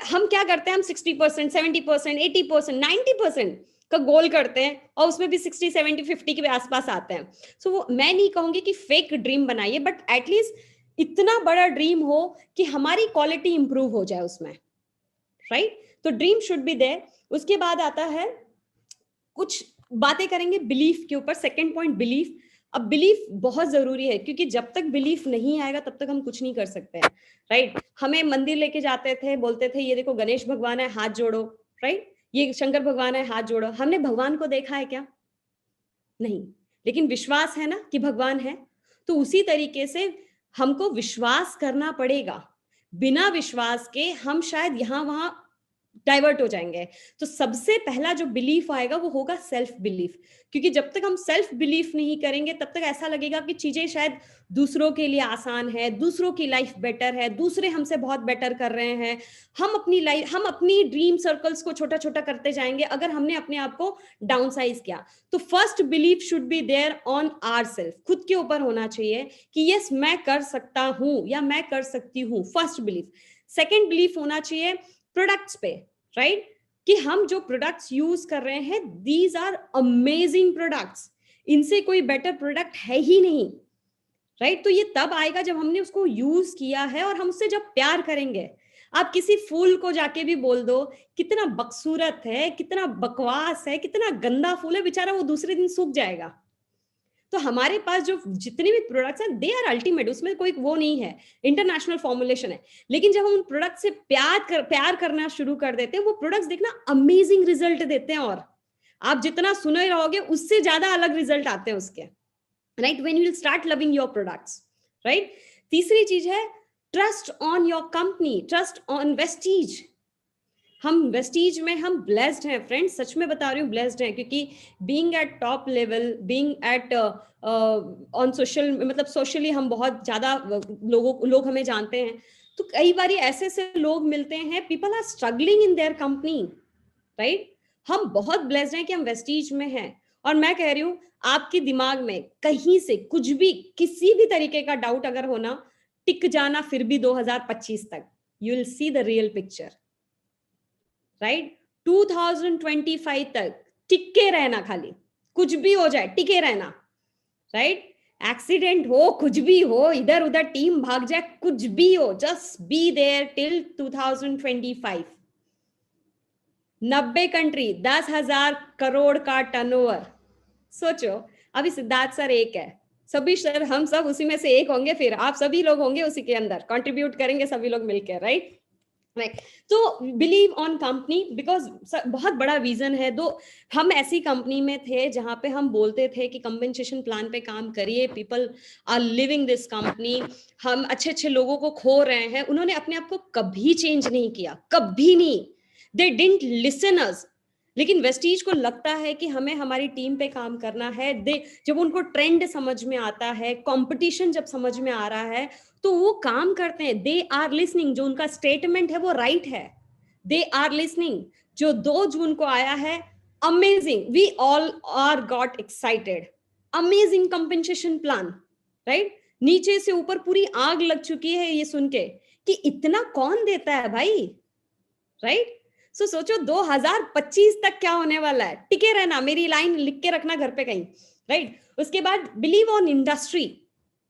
हम क्या करते हैं, हम 60%, 70%, 80%, 90% का गोल करते हैं और उसमें भी 60, 70, 50 के आसपास आते हैं. सो वो मैं नहीं कहूंगी कि फेक ड्रीम बनाइए, बट एटलीस्ट इतना बड़ा ड्रीम हो कि हमारी क्वालिटी इंप्रूव हो जाए उसमें, राइट? तो ड्रीम शुड बी देयर. उसके बाद आता है, कुछ बातें करेंगे बिलीफ के ऊपर. Second point, belief. अब बिलीफ बहुत जरूरी है, क्योंकि जब तक बिलीफ नहीं आएगा तब तक हम कुछ नहीं कर सकते हैं, राइट? हमें मंदिर लेके जाते थे, बोलते थे ये देखो गणेश भगवान है, हाथ जोड़ो, राइट? ये शंकर भगवान है, हाथ जोड़ो. हमने भगवान को देखा है क्या? नहीं. लेकिन विश्वास है ना कि भगवान है. तो उसी तरीके से हमको विश्वास करना पड़ेगा. बिना विश्वास के हम शायद यहां वहां डाइवर्ट हो जाएंगे. तो सबसे पहला जो बिलीफ आएगा वो होगा सेल्फ बिलीफ, क्योंकि जब तक हम सेल्फ बिलीफ नहीं करेंगे तब तक ऐसा लगेगा कि चीजें शायद दूसरों के लिए आसान है, दूसरों की लाइफ बेटर है, दूसरे हमसे बहुत बेटर कर रहे हैं. हम अपनी ड्रीम सर्कल्स को छोटा छोटा करते जाएंगे अगर हमने अपने आप को डाउन साइज किया. तो first belief should be there on ourself. खुद के ऊपर होना चाहिए कि यस मैं कर सकता हूं या मैं कर सकती हूं. First belief. सेकेंड बिलीफ होना चाहिए प्रोडक्ट्स पे, राइट? कि हम जो प्रोडक्ट्स यूज कर रहे हैं, दीज आर अमेजिंग प्रोडक्ट्स, इनसे कोई बेटर प्रोडक्ट है ही नहीं, राइट? तो ये तब आएगा जब हमने उसको यूज किया है और हम उससे जब प्यार करेंगे. आप किसी फूल को जाके भी बोल दो कितना बकसूरत है, कितना बकवास है, कितना गंदा फूल है, बेचारा वो दूसरे दिन सूख जाएगा. तो हमारे पास जो जितने भी प्रोडक्ट्स हैं दे आर अल्टीमेट, उसमें कोई वो नहीं है, इंटरनेशनल फॉर्मुलेशन है. लेकिन जब हम उन प्रोडक्ट से प्यार करना शुरू कर देते हैं, वो प्रोडक्ट्स देखना अमेजिंग रिजल्ट देते हैं, और आप जितना सुने रहोगे उससे ज्यादा अलग रिजल्ट आते हैं उसके, right? When you will start loving your products, right? तीसरी चीज है trust on your company, trust on Vestige. हम वेस्टीज में हम ब्लेस्ड हैं फ्रेंड्स, सच में बता रही हूँ ब्लेस्ड हैं, क्योंकि being at top level, being at on social, मतलब सोशली हम बहुत ज्यादा लोग हमें जानते हैं। तो कई बार ऐसे ऐसे लोग मिलते हैं, people are struggling in their company, right. हम बहुत ब्लेस्ड हैं कि हम वेस्टीज में हैं। और मैं कह रही हूँ, आपके दिमाग में कहीं से कुछ भी, किसी भी तरीके का डाउट अगर होना, टिक जाना फिर भी 2025 तक, you will see the real picture, right. 2025 तक टिके रहना, खाली कुछ भी हो जाए टिके रहना, राइट। एक्सीडेंट हो, कुछ भी हो, इधर उधर टीम भाग जाए, कुछ भी हो, just be there till 2025। 90 country, 10,000 crore का टर्नओवर। सोचो, अभी सिद्धार्थ सर एक है, सभी सर हम सब उसी में से एक होंगे, फिर आप सभी लोग होंगे उसी के अंदर, कंट्रीब्यूट करेंगे सभी लोग मिलकर, राइट। तो बिलीव ऑन कंपनी, बिकॉज बहुत बड़ा रीजन है। दो हम ऐसी कंपनी में थे जहां पे हम बोलते थे कि कंपेंसेशन प्लान पे काम करिए, people are living this company, हम अच्छे अच्छे लोगों को खो रहे हैं। उन्होंने अपने आप को कभी चेंज नहीं किया, कभी नहीं, दे डिडंट लिसन अस। लेकिन वेस्टीज को लगता है कि हमें हमारी टीम पे काम करना है। दे जब उनको ट्रेंड समझ में आता है, कंपटीशन जब समझ में आ रहा है, तो वो काम करते हैं। दे आर लिसनिंग, जो उनका स्टेटमेंट है वो राइट है, दे आर लिसनिंग। जो 2 जून को आया है, amazing, we all are got excited, amazing compensation plan, right. नीचे से ऊपर पूरी आग लग चुकी है ये सुन के कि इतना कौन देता है भाई, राइट। सो सोचो 2025 तक क्या होने वाला है, टिके रहना, मेरी लाइन लिख के रखना घर पे कहीं, राइट। उसके बाद बिलीव ऑन इंडस्ट्री।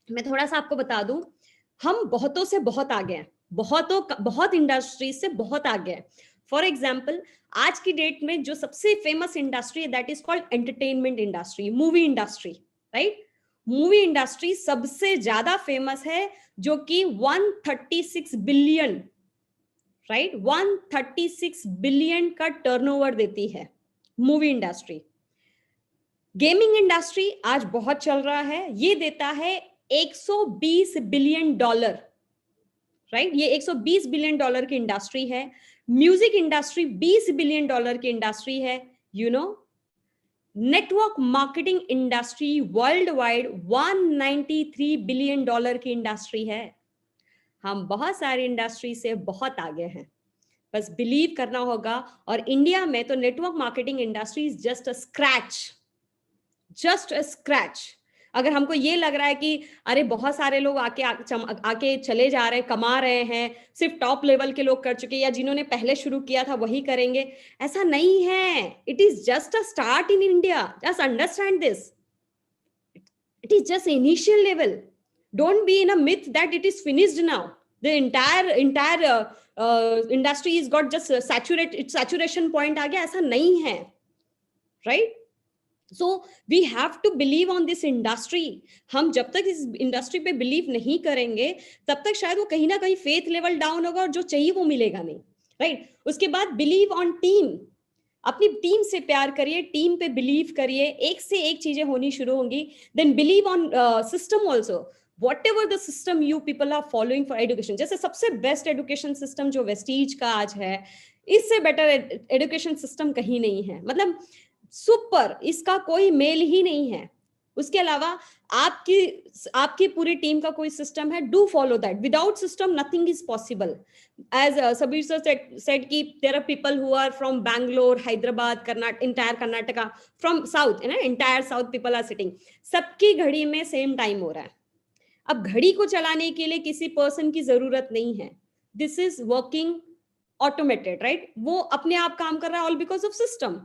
मैं थोड़ा सा आपको बता दूं, हम बहुतों से बहुत आगे हैं, बहुत इंडस्ट्री से बहुत आगे हैं। फॉर एग्जाम्पल, आज की डेट में जो सबसे फेमस इंडस्ट्री है, that is called entertainment industry, movie industry, right. Movie industry सबसे ज्यादा फेमस है, जो कि 136 बिलियन, राइट, 136 बिलियन का टर्नओवर देती है मूवी इंडस्ट्री। गेमिंग इंडस्ट्री आज बहुत चल रहा है, ये देता है 120 बिलियन डॉलर, राइट। ये 120 बिलियन डॉलर की इंडस्ट्री है। म्यूजिक इंडस्ट्री 20 बिलियन डॉलर की इंडस्ट्री है, you know. Network marketing industry world wide 193 billion dollar की इंडस्ट्री है। हम बहुत सारी इंडस्ट्री से बहुत आगे हैं, बस बिलीव करना होगा। और इंडिया में तो network marketing industry is just a scratch, just a scratch. अगर हमको ये लग रहा है कि अरे बहुत सारे लोग आके चले जा रहे हैं, कमा रहे हैं, सिर्फ टॉप लेवल के लोग कर चुके, या जिन्होंने पहले शुरू किया था वही करेंगे, ऐसा नहीं है। It is just a start in India, just understand this, it is just initial level. Don't be in a myth that it is finished now, the entire industry is got just its saturation point aa gaya, aisa nahi hai, right. So we have to believe on this industry. हम जब तक इस industry पे believe नहीं करेंगे, तब तक शायद वो कहीं ना कहीं फेथ लेवल डाउन होगा और जो चाहिए वो मिलेगा नहीं, राइट। उसके बाद बिलीव ऑन टीम, अपनी टीम से प्यार करिए, टीम पे बिलीव करिए, एक से एक चीजें होनी शुरू होंगी। Then believe on system also, whatever the system you people are following for education. जैसे सबसे बेस्ट एजुकेशन सिस्टम जो वेस्टीज का आज है, इससे बेटर एजुकेशन सिस्टम कहीं नहीं है, मतलब सुपर, इसका कोई मेल ही नहीं है। उसके अलावा आपकी पूरी टीम का कोई सिस्टम है, do follow that. Without system nothing is possible. As Sabir sir said ki there are people who are from Bangalore, Hyderabad, entire Karnataka, from south, entire south people are sitting, सबकी घड़ी में same time हो रहा है। अब घड़ी को चलाने के लिए किसी पर्सन की जरूरत नहीं है, this is working automated, right. वो अपने आप काम कर रहा है, ऑल बिकॉज ऑफ सिस्टम।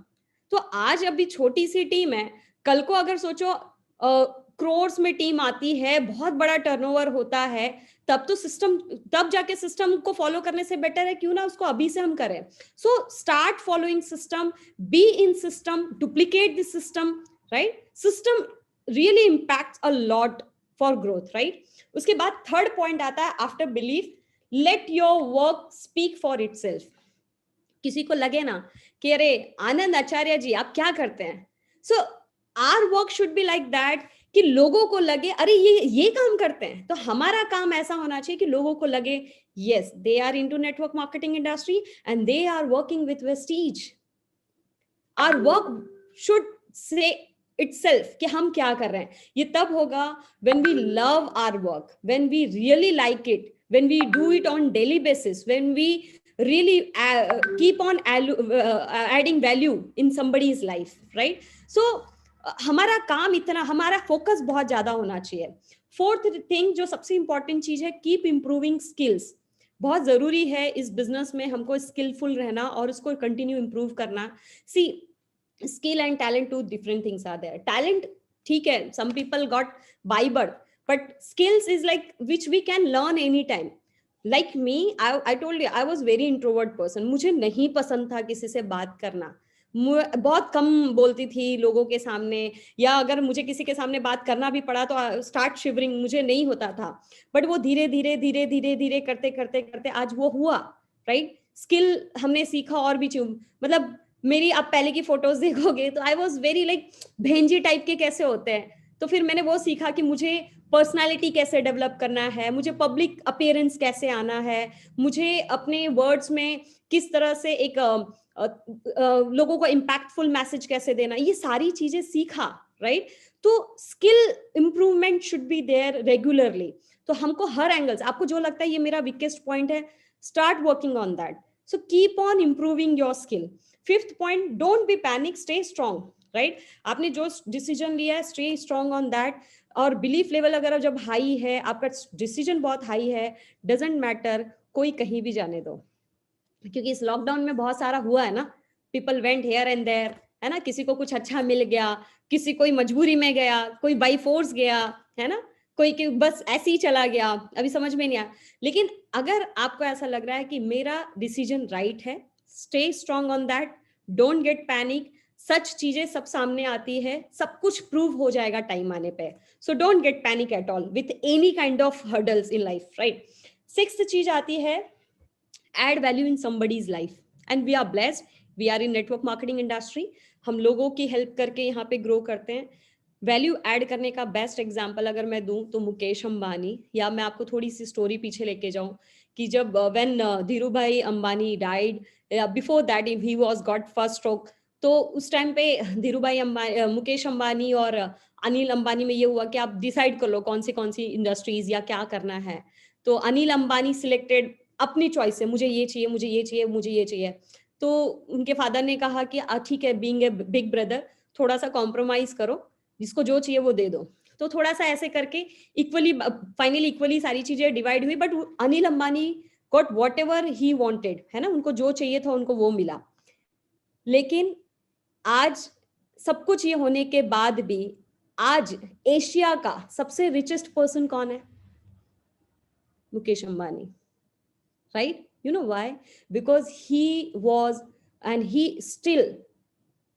तो आज अभी छोटी सी टीम है, कल को अगर सोचो क्रोर्स में टीम आती है, बहुत बड़ा टर्नओवर होता है, तब तो सिस्टम, तब जाके सिस्टम को फॉलो करने से बेटर है क्यों ना उसको अभी से हम करें। So start following system, be in system, duplicate the system, right. System really impacts a lot for growth, right. उसके बाद थर्ड पॉइंट आता है after belief, let your work speak for itself. किसी को लगे ना कि अरे आनंद आचार्य जी आप क्या करते हैं, so our work should be like that कि लोगों को लगे अरे ये काम करते हैं। तो हमारा काम ऐसा होना चाहिए कि लोगों को लगे Yes, they are into network marketing industry and they are working with Vestige. Our work should say itself कि हम क्या कर रहे हैं. ये तब होगा when we love our work, when we really like it, when we do it on daily basis, when we really keep on adding value in somebody's life, right? So हमारा काम इतना, हमारा फोकस बहुत ज्यादा होना चाहिए. फोर्थ थिंग जो सबसे इंपॉर्टेंट चीज है, कीप इम्प्रूविंग स्किल्स. बहुत जरूरी है इस बिजनेस में हमको स्किलफुल रहना और उसको कंटिन्यू इंप्रूव करना. सी, skill and talent, two different things are there. Talent, ठीक है, some people got by birth, but skills is like which we can learn anytime. Like me, I told you I was very introvert person. मुझे नहीं पसंद था किसी से बात करना. बहुत कम बोलती थी लोगों के सामने, या अगर मुझे किसी के सामने बात करना भी पड़ा तो स्टार्ट शिवरिंग, मुझे नहीं होता था. बट वो धीरे धीरे धीरे धीरे धीरे करते करते करते आज वो हुआ, राइट? स्किल हमने सीखा और भी मतलब मेरी आप पहले की फोटोज देखोगे तो आई वॉज वेरी लाइक भेंजी टाइप के कैसे होते हैं. तो फिर मैंने वो सीखा कि मुझे पर्सनालिटी कैसे डेवलप करना है, मुझे पब्लिक अपीयरेंस कैसे आना है, मुझे अपने वर्ड्स में किस तरह से एक लोगों को इम्पैक्टफुल मैसेज कैसे देना, ये सारी चीजें सीखा, राइट? तो skill improvement should be there regularly. तो हमको हर एंगल्स, आपको जो लगता है ये मेरा वीकेस्ट पॉइंट है, start working on that. So keep on improving your skill. Fifth point, don't be panic, stay strong, right? आपने जो डिसीजन लिया है, स्टे स्ट्रॉन्ग ऑन दैट. और बिलीफ लेवल अगर जब हाई है, आपका डिसीजन बहुत हाई है, डजेंट मैटर, कोई कहीं भी जाने दो. क्योंकि इस लॉकडाउन में बहुत सारा हुआ है ना, people went here and there, है ना? किसी को कुछ अच्छा मिल गया, किसी कोई मजबूरी में गया, कोई बाई फोर्स गया, है ना? कोई बस ऐसे ही चला गया, अभी समझ में नहीं आया. लेकिन अगर आपको ऐसा लग रहा है कि मेरा डिसीजन राइट है, stay strong on that, don't get panic. सच चीजें सब सामने आती है, सब कुछ प्रूव हो जाएगा टाइम आने पे. So don't get panic at all with any kind of hurdles in life, right? Sixth चीज आती है, add value in somebody's life. And we are blessed, we are in network marketing industry. हम लोगों की help करके यहाँ पे grow करते हैं. वैल्यू ऐड करने का बेस्ट एग्जांपल अगर मैं दूं तो मुकेश अंबानी, या मैं आपको थोड़ी सी स्टोरी पीछे लेके जाऊं कि जब व्हेन धीरू भाई Ambani died, before that he was got first stroke, तो उस टाइम पे धीरू भाई अंबानी, मुकेश अंबानी और अनिल अंबानी में ये हुआ कि आप डिसाइड कर लो कौन सी इंडस्ट्रीज या क्या करना है. तो अनिल अंबानी सिलेक्टेड अपनी चॉइस से, मुझे ये चाहिए, मुझे ये चाहिए, मुझे ये चाहिए. तो उनके फादर ने कहा कि ठीक है, बीइंग ए बिग ब्रदर थोड़ा सा कॉम्प्रोमाइज करो, जिसको जो चाहिए वो दे दो. तो थोड़ा सा ऐसे करके इक्वली, फाइनली इक्वली सारी चीजें डिवाइड हुई. But Anil Ambani got what ever he wanted, है ना? उनको जो चाहिए था उनको वो मिला. लेकिन आज सब कुछ ये होने के बाद भी आज एशिया का सबसे रिचेस्ट पर्सन कौन है? Mukesh Ambani, right? You know why? Because he was and he still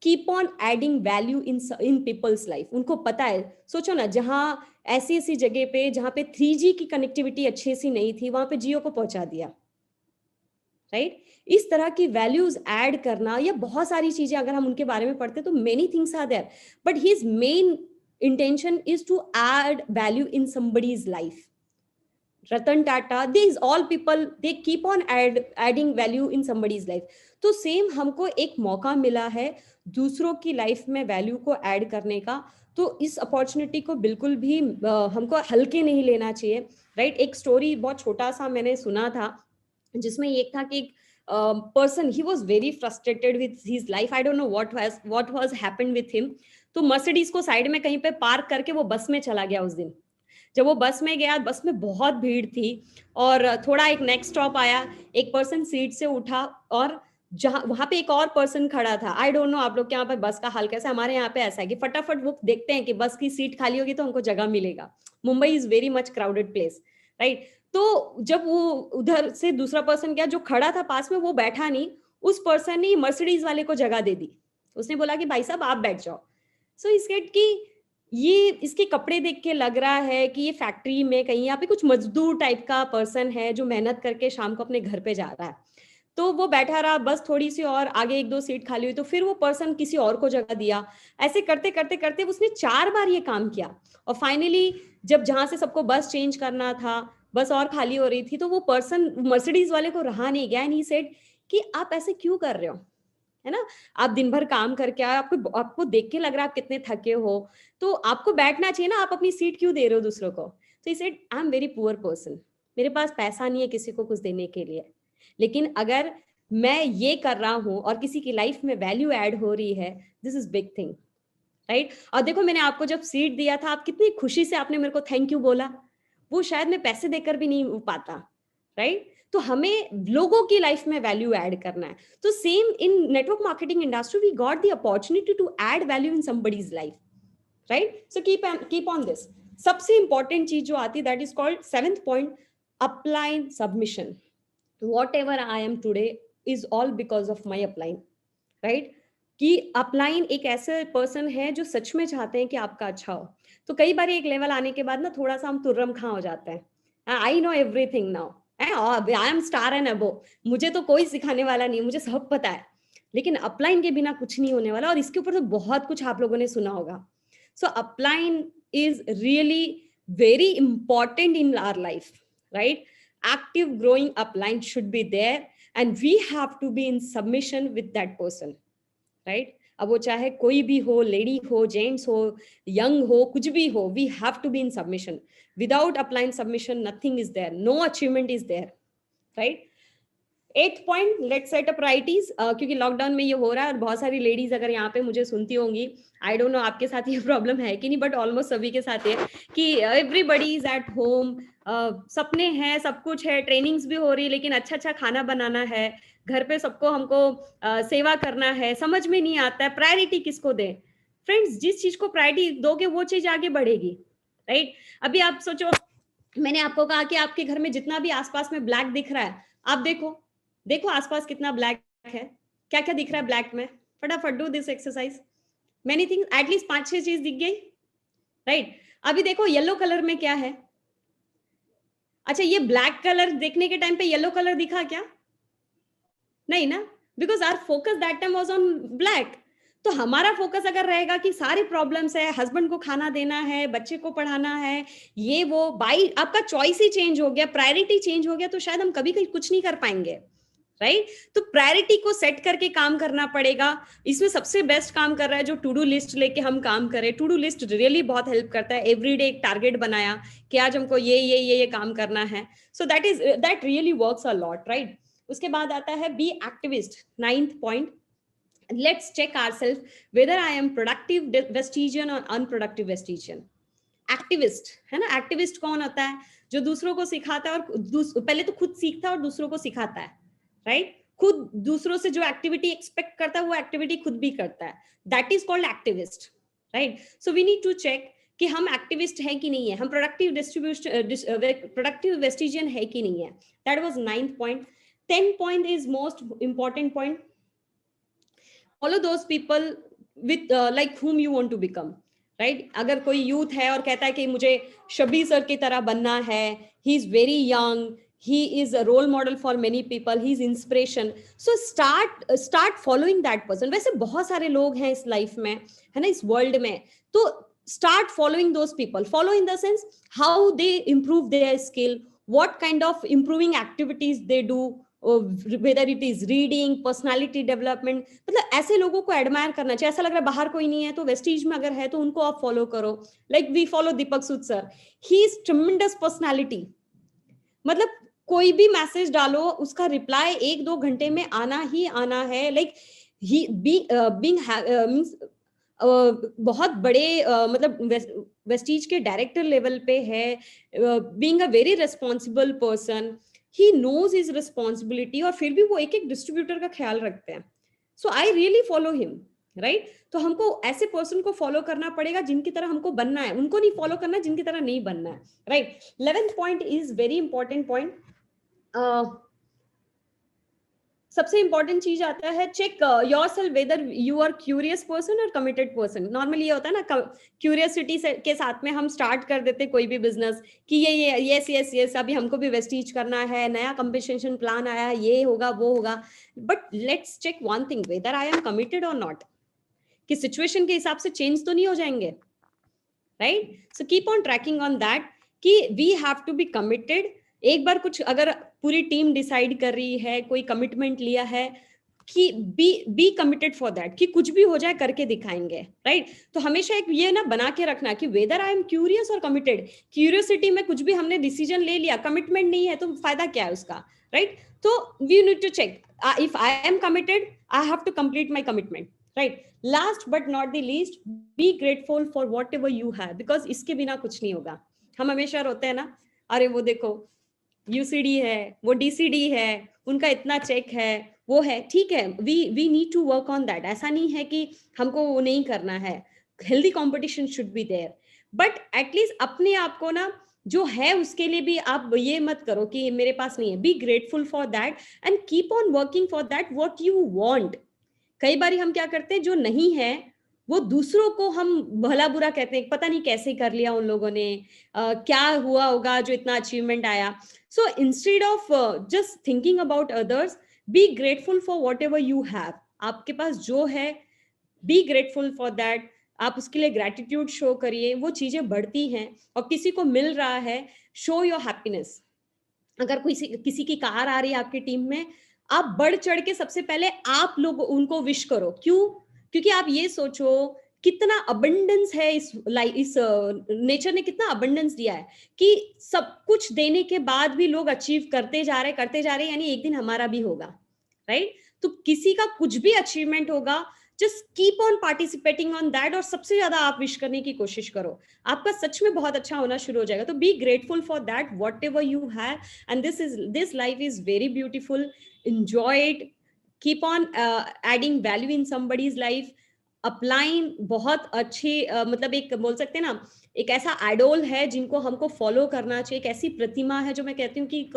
keep on adding value in people's life. उनको पता है, सोचो ना, जहां ऐसी ऐसी जगह पे जहां पे 3G की कनेक्टिविटी अच्छी सी नहीं थी, वहां पे जियो को पहुंचा दिया, राइट? इस तरह की वैल्यूज ऐड करना, या बहुत सारी चीजें अगर हम उनके बारे में पढ़ते तो many things are there, but his main intention is to add value in somebody's life. Ratan Tata, these all people, they keep on adding value in somebody's life. तो सेम हमको एक मौका मिला है दूसरों की लाइफ में वैल्यू को ऐड करने का. तो इस अपॉर्चुनिटी को बिल्कुल भी हमको हल्के नहीं लेना चाहिए, राइट? एक स्टोरी बहुत छोटा सा मैंने सुना था, जिसमें ये था कि एक person, he was very frustrated with his life. I don't know what was happened with him. तो मर्सिडीज को साइड में कहीं पे पार्क करके वो बस में चला गया. उस दिन जब वो बस में गया, बस में बहुत भीड़ थी और थोड़ा एक नेक्स्ट स्टॉप आया, एक पर्सन सीट से उठा और जहां वहां पे एक और पर्सन खड़ा था. आई डोंट नो आप लोग के यहाँ पे बस का हाल कैसा है, हमारे यहाँ पे ऐसा है कि फटाफट वो देखते हैं कि बस की सीट खाली होगी तो हमको जगह मिलेगा. Mumbai is very much crowded place, right? तो जब वो उधर से दूसरा पर्सन गया, जो खड़ा था पास में वो बैठा नहीं, उस पर्सन ने मर्सिडीज वाले को जगह दे दी. उसने बोला कि भाई साहब आप बैठ जाओ. सो इस गेट की ये इसके कपड़े देख के लग रहा है कि ये फैक्ट्री में कहीं यहाँ पे कुछ मजदूर टाइप का पर्सन है जो मेहनत करके शाम को अपने घर पे जा रहा है. तो वो बैठा रहा, बस थोड़ी सी और आगे एक दो सीट खाली हुई तो फिर वो पर्सन किसी और को जगह दिया. ऐसे करते करते करते उसने 4 बार ये काम किया और फाइनली जब जहां से सबको बस चेंज करना था, बस और खाली हो रही थी, तो वो पर्सन मर्सिडीज वाले को रहा नहीं गया एंड ही सेड कि आप ऐसे क्यों कर रहे हो, है ना, आप दिन भर काम करके आए, आपको आपको देख के लग रहा है आप कितने थके हो, तो आपको बैठना चाहिए ना, आप अपनी सीट क्यों दे रहे हो दूसरों को। तो he said I am very poor person, मेरे पास पैसा नहीं है किसी को कुछ देने के लिए, लेकिन अगर मैं ये कर रहा हूं और किसी की लाइफ में वैल्यू ऐड हो रही है, this is big thing, right. और देखो मैंने आपको जब सीट दिया था, आप कितनी खुशी से आपने मेरे को थैंक यू बोला, वो शायद मैं पैसे देकर भी नहीं पाता, राइट। तो हमें लोगों की लाइफ में वैल्यू ऐड करना है। तो same in network marketing industry, we got the opportunity to add value in somebody's life, right. So keep on this. सबसे इंपॉर्टेंट चीज जो आती है, that is called 7th point, upline submission. whatever I am today is all because of my upline, right? कि upline एक ऐसे person है जो सच में चाहते हैं कि आपका अच्छा हो। तो कई बार एक लेवल आने के बाद ना थोड़ा सा हम तुर्रम खां हो जाते हैं, I know everything now, I am star and above, मुझे तो कोई सिखाने वाला नहीं, मुझे सब पता है। लेकिन अपलाइन के बिना कुछ नहीं होने वाला, और इसके ऊपर तो बहुत कुछ आप लोगों ने सुना होगा। So upline is really very important in our life, right? Active growing upline should be there, and we have to be in submission with that person, right? अब वो चाहे कोई भी हो, लेडी हो, जेंट्स हो, यंग हो, कुछ भी हो, we have to be in submission. Without upline submission, nothing is there, no achievement is there, right? 8th point, let's set up priorities. क्योंकि लॉकडाउन में ये हो रहा है और बहुत सारी लेडीज अगर यहाँ पे मुझे सुनती होंगी, आई डोंट नो आपके साथ ये प्रॉब्लम है कि नहीं, बट ऑलमोस्ट सभी के साथ है कि एवरीबडी इज एट होम, सपने हैं, सब कुछ है, ट्रेनिंग्स भी हो रही है, लेकिन अच्छा अच्छा खाना बनाना है, घर पे सबको हमको सेवा करना है, समझ में नहीं आता है प्रायोरिटी किसको दें। फ्रेंड्स, जिस चीज को प्रायोरिटी दोगे वो चीज आगे बढ़ेगी, राइट? अभी आप सोचो, मैंने आपको कहा कि आपके घर में जितना भी आसपास में ब्लैक दिख रहा है, आप देखो देखो आसपास कितना ब्लैक है, क्या क्या दिख रहा है ब्लैक में, फटाफट do this exercise, many things, at least 5-6 चीज दिख गई, राइट? अभी देखो येलो कलर में क्या है, अच्छा ये ब्लैक कलर देखने के टाइम पे येलो कलर दिखा क्या? नहीं ना, because our focus that time was on black. तो हमारा फोकस अगर रहेगा कि सारी प्रॉब्लम्स है, हस्बैंड को खाना देना है, बच्चे को पढ़ाना है, ये वो, बाई आपका चॉइस ही चेंज हो गया, प्रायोरिटी चेंज हो गया, तो शायद हम कभी कहीं कुछ नहीं कर पाएंगे, राइट? तो प्रायोरिटी को सेट करके काम करना पड़ेगा। इसमें सबसे बेस्ट काम कर रहा है जो टू डू लिस्ट लेके हम काम करें। टू डू लिस्ट रियली बहुत हेल्प करता है। एवरीडे एक टारगेट बनाया कि आज हमको ये काम करना है, so that really works a lot, right? उसके बाद आता है be activist, 9th point, let's check ourselves whether I am productive Vestigian और अनप्रोडक्टिव वेस्टिजियन। एक्टिविस्ट है ना, एक्टिविस्ट कौन होता है? जो दूसरों को सिखाता है और पहले तो खुद सीखता है और दूसरों को सिखाता है, राइट? खुद दूसरों से जो एक्टिविटी एक्सपेक्ट करता है वो एक्टिविटी खुद भी करता है, that is called activist, right? So we need to check कि हम एक्टिविस्ट है कि नहीं है, हम प्रोडक्टिव वेस्टिजियन है कि नहीं है। That was 9th point. 10th point is most important point, follow those people with like whom you want to become, right? अगर कोई यूथ है और कहता है कि मुझे शबीर सर की तरह बनना है, he is very young, he is a role model for many people, he is inspiration, so start following that person। वैसे बहुत सारे लोग हैं इस लाइफ में, है ना, इस वर्ल्ड में, तो start following those people। follow in the sense how they improve their skill, what kind of improving activities they do, whether it is reading, personality development, मतलब ऐसे लोगों को एडमायर करना चाहिए। ऐसा लग रहा है बाहर कोई नहीं है, तो वेस्टीज में अगर है तो उनको आप फॉलो करो। Like we follow Deepak Sood sir, he is tremendous personality, मतलब कोई भी मैसेज डालो उसका रिप्लाई 1-2 घंटे में आना ही आना है। लाइक ही बीइंग मींस बहुत बड़े मतलब वेस्टीज के डायरेक्टर लेवल पे है, being a very responsible person, he knows his responsibility, और फिर भी वो एक एक डिस्ट्रीब्यूटर का ख्याल रखते हैं। So I really follow him, right? तो हमको ऐसे पर्सन को फॉलो करना पड़ेगा जिनकी तरह हमको बनना है, उनको नहीं फॉलो करना जिनकी तरह नहीं बनना है, right? 11th point is very important point. सबसे इंपॉर्टेंट चीज आता है, check yourself whether you are curious person और कमिटेड पर्सन। नॉर्मली ये होता है ना, क्यूरियसिटी के साथ में हम स्टार्ट कर देते कोई भी बिजनेस कि ये यस यस यस अभी हमको भी वेस्टीज करना है, नया कंपनसेशन प्लान आया है, ये होगा वो होगा, but let's check one thing, whether I am committed और नॉट, कि सिचुएशन के हिसाब से चेंज तो नहीं हो जाएंगे, right? So keep on tracking on that कि we have to be committed एक बार कुछ अगर पूरी टीम डिसाइड कर रही है, कोई कमिटमेंट लिया है कि बी कमिटेड फॉर दैट, कि कुछ भी हो जाए करके दिखाएंगे, राइट? तो हमेशा एक ये ना बना के रखना कि वेदर आई एम क्यूरियस और कमिटेड। क्यूरियोसिटी में कुछ भी हमने डिसीजन ले लिया, कमिटमेंट नहीं है तो फायदा क्या है उसका, राइट? तो we need to check, if I am committed I have to complete my commitment, right? Last but not the least, be grateful for whatever you have, because इसके बिना कुछ नहीं होगा। हम हमेशा रोते हैं ना, अरे वो देखो यूसीडी है, वो डीसीडी है, उनका इतना चेक है, वो है, ठीक है, we need to work on that. ऐसा नहीं है कि हमको वो नहीं करना है, healthy competition should be there, but at least अपने आप को ना जो है उसके लिए भी आप ये मत करो कि मेरे पास नहीं है। B grateful for that and keep on working for that what you want. कई बार हम क्या करते हैं, जो नहीं है वो दूसरों को हम भला बुरा कहते हैं, पता नहीं कैसे कर लिया उन लोगों ने, क्या हुआ होगा जो इतना अचीवमेंट आया। So instead of just thinking about others, B grateful for whatever you have. आपके पास जो है, बी ग्रेटफुल फॉर दैट। आप उसके लिए ग्रेटिट्यूड शो करिए, वो चीजें बढ़ती हैं। और किसी को मिल रहा है, शो योर हैप्पीनेस। अगर किसी की कार आ रही है आपकी टीम में, आप बढ़ चढ़ के सबसे पहले आप लोग उनको विश करो। क्यों? क्योंकि आप ये सोचो कितना अबंडेंस है इस नेचर ने कितना अबंडेंस दिया है कि सब कुछ देने के बाद भी लोग अचीव करते जा रहे, यानी एक दिन हमारा भी होगा, राइट? तो किसी का कुछ भी अचीवमेंट होगा, just keep on participating on that, और सबसे ज्यादा आप विश करने की कोशिश करो। आपका सच में बहुत अच्छा होना शुरू हो जाएगा। तो B grateful for that what ever you have, and this life is very beautiful. Enjoy it, keep on adding value in somebody's life. Upline बहुत अच्छी मतलब एक बोल सकते हैं ना, एक ऐसा आइडोल है जिनको हमको फॉलो करना चाहिए, एक ऐसी प्रतिमा है जो मैं कहती हूँ कि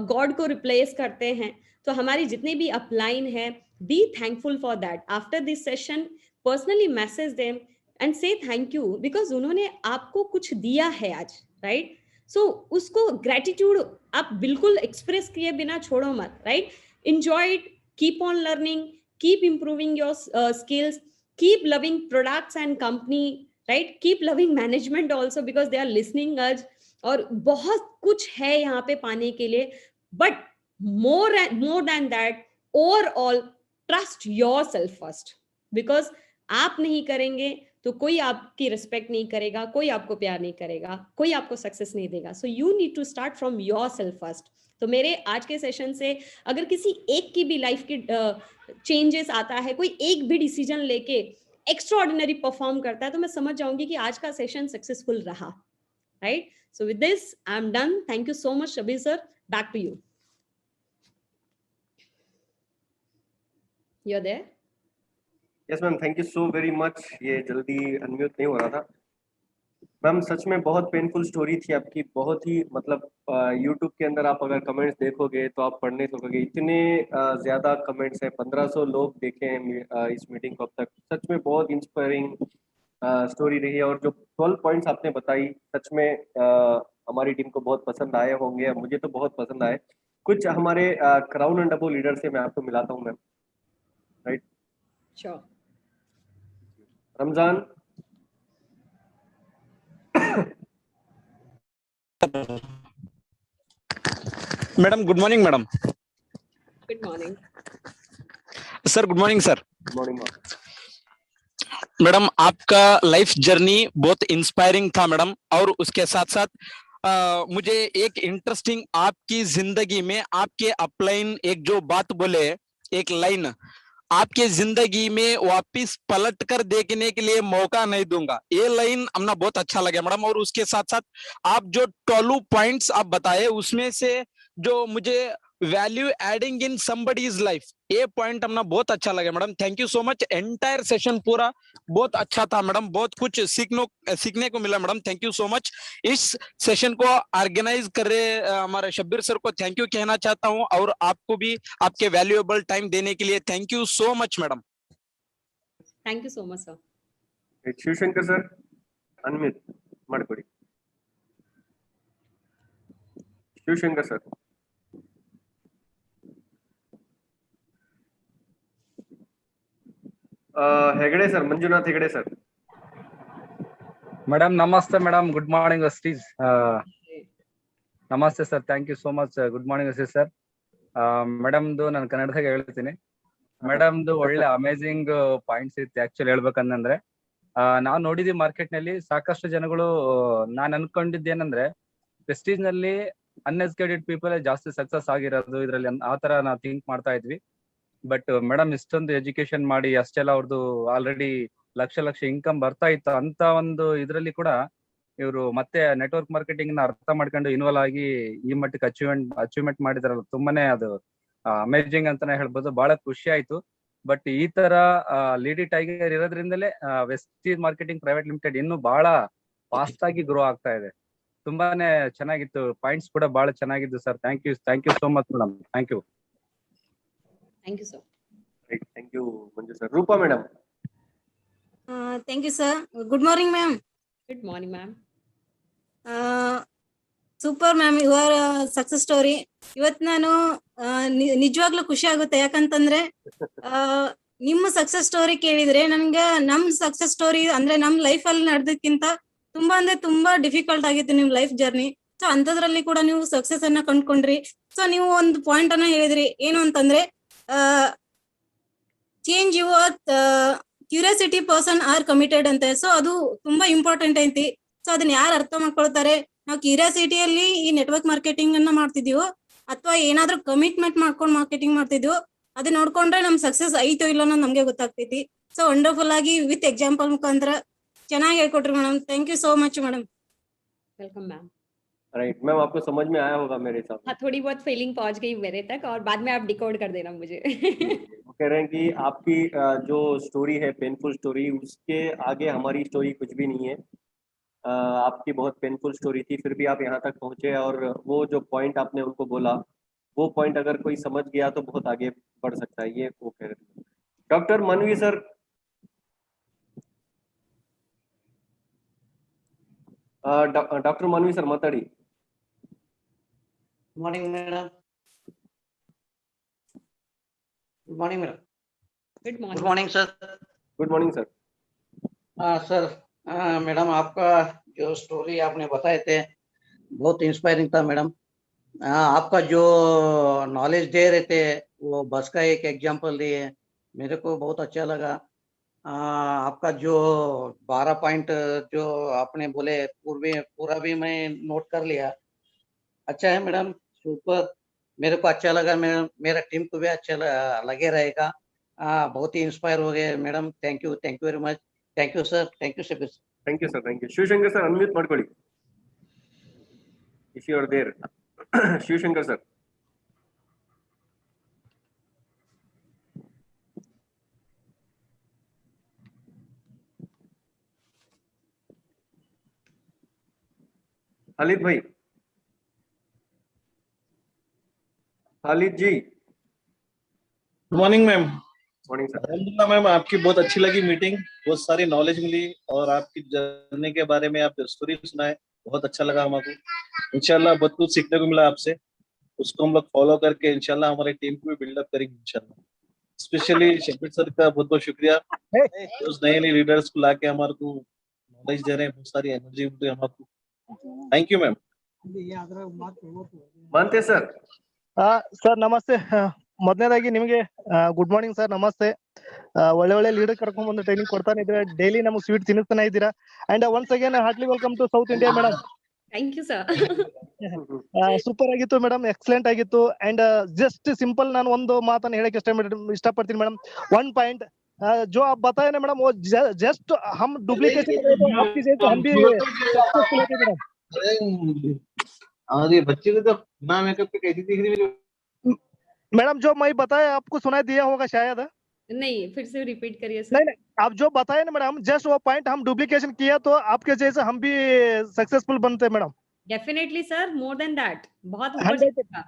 गॉड को रिप्लेस करते हैं। तो हमारी जितने भी अपलाइन है, be thankful for that. After this session personally message them and से थैंक यू, बिकॉज उन्होंने आपको कुछ दिया है आज, राइट? सो उसको ग्रेटिट्यूड आप बिल्कुल एक्सप्रेस किए बिना छोड़ो मत, right? enjoy it, keep on learning, keep improving your skills, keep loving products and company, right? Keep loving management also because they are listening us। और बहुत कुछ है यहाँ पे पाने के लिए, but more than that, overall trust yourself first, because आप नहीं करेंगे तो कोई आपकी रिस्पेक्ट नहीं करेगा, कोई आपको प्यार नहीं करेगा, कोई आपको सक्सेस नहीं देगा। So you need to start from yourself first. तो मेरे आज के सेशन से अगर किसी एक की भी लाइफ की चेंजेस आता है, कोई एक भी डिसीजन लेके एक्स्ट्राऑर्डिनरी परफॉर्म करता है, तो मैं समझ जाऊंगी कि आज का सेशन सक्सेसफुल रहा, right? So with this I am done. Thank you so much Shabir sir, back to you. You are there? Yes ma'am, thank you so very much. ये जल्दी अनम्यूट नहीं हो रहा था मैम। सच में बहुत पेनफुल स्टोरी थी आपकी, बहुत ही मतलब यूट्यूब के अंदर आप अगर कमेंट्स देखोगे तो आप पढ़ नहीं सकोगे, इतने ज्यादा कमेंट्स हैं। 1500 लोग देखे हैं इस मीटिंग को अब तक। सच में बहुत इंस्पायरिंग स्टोरी रही है, और जो 12 पॉइंट्स आपने बताई सच में हमारी टीम को बहुत पसंद आए होंगे, मुझे तो बहुत पसंद आए। कुछ हमारे क्राउन एंड डबो लीडर से मैं आपको मिलाता हूँ ma'am, right? Sure. Ramzan. Madam good morning. Madam good morning sir. Good morning sir. Good morning madam आपका लाइफ जर्नी बहुत इंस्पायरिंग था मैडम, और उसके साथ साथ मुझे एक इंटरेस्टिंग आपकी जिंदगी में आपके अपलाइन एक जो बात बोले, एक लाइन आपके जिंदगी में वापिस पलट कर देखने के लिए मौका नहीं दूंगा, ये लाइन हमने बहुत अच्छा लगा मैडम। और उसके साथ साथ आप जो 12 पॉइंट्स आप बताए उसमें से जो मुझे value adding in somebody's life, ये पॉइंट हमने बहुत अच्छा लगा madam. Thank you so much. Entire session पूरा बहुत अच्छा था मैडम, बहुत कुछ सीखने को मिला madam. Thank you so much. इस सेशन को ऑर्गेनाइज कर रहे हमारे शब्बीर सर को थैंक यू कहना चाहता हूं, और आपको भी आपके वैल्यूएबल टाइम देने के लिए thank you so much madam. Thank you so much sir. Shivashankar sir, unmute ಮಾಡ್ಕೊಡಿ. Shivashankar sir. Hegde sir, Manjunath Hegde sir. Madam ನಮಸ್ತೆ ಮೇಡಮ್, ಗುಡ್ ಮಾರ್ನಿಂಗ್ ಅಸ್ಟೀಸ್. ನಮಸ್ತೆ sir, thank you so much. Good morning sir. ಮೇಡಮ್ದು ನಾನು ಕನ್ನಡದಾಗ ಹೇಳ್ತೀನಿ. ಮೇಡಮ್ದು ಒಳ್ಳೆ ಅಮೇಜಿಂಗ್ ಪಾಯಿಂಟ್ಸ್ ಇತ್ತು ಆಕ್ಚುಲಿ ಹೇಳ್ಬೇಕಂದ್ರೆ. ನಾವು ನೋಡಿದ್ವಿ ಮಾರ್ಕೆಟ್ ನಲ್ಲಿ ಸಾಕಷ್ಟು ಜನಗಳು, ನಾನು ಅನ್ಕೊಂಡಿದ್ದೇನಂದ್ರೆ ಪ್ರೆಸ್ಟೀಜ್ ನಲ್ಲಿ ಅನ್ಎಜುಕೇಟೆಡ್ ಪೀಪಲ್ ಜಾಸ್ತಿ ಸಕ್ಸಸ್ ಆಗಿರೋದು ಇದ್ರಲ್ಲಿ, ಆ ತರ ನಾವು ಥಿಂಕ್ ಮಾಡ್ತಾ ಇದ್ವಿ. ಬಟ್ ಮೇಡಮ್ ಇಷ್ಟೊಂದು ಎಜುಕೇಶನ್ ಮಾಡಿ ಅಷ್ಟೆಲ್ಲ ಅವ್ರದ್ದು ಆಲ್ರೆಡಿ ಲಕ್ಷ ಲಕ್ಷ ಇನ್ಕಮ್ ಬರ್ತಾ ಇತ್ತು ಅಂತ ಒಂದು ಇದ್ರಲ್ಲಿ ಕೂಡ ಇವರು ಮತ್ತೆ ನೆಟ್ವರ್ಕ್ ಮಾರ್ಕೆಟಿಂಗ್ ನ ಅರ್ಥ ಮಾಡ್ಕೊಂಡು ಇನ್ವಾಲ್ವ್ ಆಗಿ ಈ ಮಟ್ಟಕ್ಕೆ ಅಚೀವ್ಮೆಂಟ್ ಮಾಡಿದಾರಲ್ಲ, ತುಂಬಾನೇ ಅದು ಅಮೇಜಿಂಗ್ ಅಂತಾನೆ ಹೇಳ್ಬೋದು. ಬಹಳ ಖುಷಿ ಆಯ್ತು. ಬಟ್ ಈ ತರ ಲೇಡಿ ಟೈಗರ್ ಇರೋದ್ರಿಂದಲೇ ವೆಸ್ಟೀಜ್ ಮಾರ್ಕೆಟಿಂಗ್ ಪ್ರೈವೇಟ್ ಲಿಮಿಟೆಡ್ ಇನ್ನೂ ಬಹಳ ಫಾಸ್ಟ್ ಆಗಿ ಗ್ರೋ ಆಗ್ತಾ ಇದೆ. ತುಂಬಾನೇ ಚೆನ್ನಾಗಿತ್ತು, ಪಾಯಿಂಟ್ಸ್ ಕೂಡ ಬಹಳ ಚೆನ್ನಾಗಿದ್ದು sir. Thank you so much madam. Thank you sir. Right, thank you Manju sir. Roopa madam. Thank you sir. Good morning ma'am. Good morning ma'am. Super ma'am, your success story. ಇವತ್ತು ನಾನು ನಿಜವಾಗ್ಲೂ ಖುಷಿ ಆಗುತ್ತೆ. ಯಾಕಂತಂದ್ರೆ ನಿಮ್ಮ ಸಕ್ಸಸ್ ಸ್ಟೋರಿ ಕೇಳಿದ್ರೆ ನನ್ಗೆ ನಮ್ ಸಕ್ಸಸ್ ಸ್ಟೋರಿ ಅಂದ್ರೆ ನಮ್ ಲೈಫ್ ಅಲ್ಲಿ ನಡೆದಕ್ಕಿಂತ ತುಂಬಾ ಅಂದ್ರೆ ತುಂಬಾ ಡಿಫಿಕಲ್ಟ್ ಆಗಿತ್ತು ನಿಮ್ ಲೈಫ್ ಜರ್ನಿ. ಸೊ ಅಂತದ್ರಲ್ಲಿ ಕೂಡ ನೀವು ಸಕ್ಸಸ್ ಅನ್ನ ಕಂಡ್ಕೊಂಡ್ರಿ. ಸೊ ನೀವು ಒಂದು ಪಾಯಿಂಟ್ ಅನ್ನ ಹೇಳಿದ್ರಿ, ಏನು ಅಂತಂದ್ರೆ change your curiosity person are committed ಅಂತ. ಸೊ ಅದು ತುಂಬಾ ಇಂಪಾರ್ಟೆಂಟ್ ಐತಿ. ಸೊ ಅದನ್ನ ಯಾರು ಅರ್ಥ ಮಾಡ್ಕೊಳ್ತಾರೆ, ನಾವು ಕ್ಯೂರಿಯಾಸಿಟಿಯಲ್ಲಿ ಈ ನೆಟ್ವರ್ಕ್ ಮಾರ್ಕೆಟಿಂಗ್ ಅನ್ನ ಮಾಡ್ತಿದೀವೋ ಅಥವಾ ಏನಾದ್ರೂ ಕಮಿಟ್ಮೆಂಟ್ ಮಾಡ್ಕೊಂಡು ಮಾರ್ಕೆಟಿಂಗ್ ಮಾಡ್ತಿದ್ವೋ ಅದನ್ನ ನೋಡ್ಕೊಂಡ್ರೆ ನಮ್ ಸಕ್ಸಸ್ ಐತೋ ಇಲ್ಲ ಅನ್ನೋದು ನಮ್ಗೆ ಗೊತ್ತಾಗ್ತೈತಿ. ಸೊ ವಂಡರ್ಫುಲ್ ಆಗಿ ವಿತ್ ಎಕ್ಸಾಂಪಲ್ ಮುಖಾಂತರ ಚೆನ್ನಾಗಿ ಹೇಳ್ಕೊಟ್ರಿ madam. Thank you so much madam. Welcome ma'am. Right ma'am, आपको समझ में आया होगा मेरे हिसाब से. हाँ, थोड़ी बहुत फीलिंग पहुंच गई मेरे तक और बाद में आप डिकोड कर देना मुझे. वो कह रहे हैं कि आपकी जो स्टोरी है, पेनफुल स्टोरी, उसके आगे हमारी स्टोरी कुछ भी नहीं है. आपकी बहुत पेनफुल स्टोरी थी, फिर भी आप यहाँ तक पहुंचे और वो जो पॉइंट आपने उनको बोला, वो पॉइंट अगर कोई समझ गया तो बहुत आगे बढ़ सकता है. ये वो कह रहे थे. Doctor Manvi sir. Doctor Manvi sir माताड़ी. Good morning madam. Good morning madam. Good morning sir. Good morning sir. Sir madam, आपका जो स्टोरी आपने बताए थे बहुत इंस्पायरिंग था मैडम. आपका जो नॉलेज दे रहे थे वो बस का एक एग्जांपल दिए, मेरे को बहुत अच्छा लगा. आपका जो 12 पॉइंट जो आपने बोले पूरा भी मैं नोट कर लिया. अच्छा है मैडम, सुपर. मेरे को अच्छा लगा, मेरा टीम को भी अच्छा लगे रहेगा. बहुत ही इंस्पायर हो गए madam. Thank you very much. Thank you sir. Thank you sir. Thank you sir. Thank you. Shivashankar sir unmute ಮಾಡ್ಕೊಳ್ಳಿ if you are there. Shivashankar sir. Khalid भाई. Khalid ji. Good morning ma'am. Morning sir. अलहमदुलिल्लाह मैम, आपकी बहुत अच्छी लगी मीटिंग, बहुत सारी नॉलेज मिली और आपकी जर्नी के बारे में आप स्टोरी सुनाए, बहुत अच्छा लगा हमको. इंशाल्लाह बहुत कुछ सीखने को मिला आपसे, उसको हम लोग फॉलो करके इंशाल्लाह हमारी टीम को भी बिल्डअप करेंगे इंशाल्लाह. स्पेशली शफीक सर का बहुत बहुत शुक्रिया, उस नए लीडर्स को लाके हमारे को नॉलेज दे रहे हैं, बहुत सारी एनर्जी दे रहे हैं हमको. Thank you ma'am. मानते सर. ಸರ್ ನಮಸ್ತೆ. ಮೊದಲನೇದಾಗಿ ನಿಮಗೆ ಗುಡ್ ಮಾರ್ನಿಂಗ್ ಸರ್. ನಮಸ್ತೆ. ಒಳ್ಳೆ ಒಳ್ಳೆ ಲೀಡರ್ ಕರ್ಕೊಂಡ್ ಬಂದು ಟ್ರೈನಿಂಗ್ ಕೊಡ್ತಾನೆ ಇದ್ರೆ ಡೈಲಿ ನಮಗೆ ಸ್ವೀಟ್ ತಿನ್ನಿಸ್ತಾನೆ ಇದ್ದೀರಾ. And once again heartly welcome to South India madam. Thank you sir. Super ಆಗಿತ್ತು ಮೇಡಮ್, ಎಕ್ಸಲೆಂಟ್ ಆಗಿತ್ತು. ಅಂಡ್ ಜಸ್ಟ್ ಸಿಂಪಲ್ ನಾನು ಒಂದು ಮಾತನ್ನ ಹೇಳಕ್ ಇಷ್ಟಪಡ್ತೀನಿ ಮೇಡಮ್. ಒನ್ ಪಾಯಿಂಟ್ जो आप बताए ना मैडम, वो जस्ट हम डुप्लीकेशन आपकी जैसे हम भी सक्सेसफुल होते मैडम. अरे बच्चे को तो ना मेकअप पे कैसी दिख रही है मैडम. जो मैं बताया आपको सुनाई दिया होगा शायद. नहीं, फिर से रिपीट करिए सर. नहीं, आप जो बताए ना मैडम, जस्ट वो पॉइंट हम डुप्लीकेशन किया तो आपके जैसे हम भी सक्सेसफुल बनते madam. Definitely sir, more than that. बहुत ऊपर जाएगा.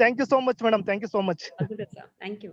Thank you so much madam. Thank you so much. Thank you.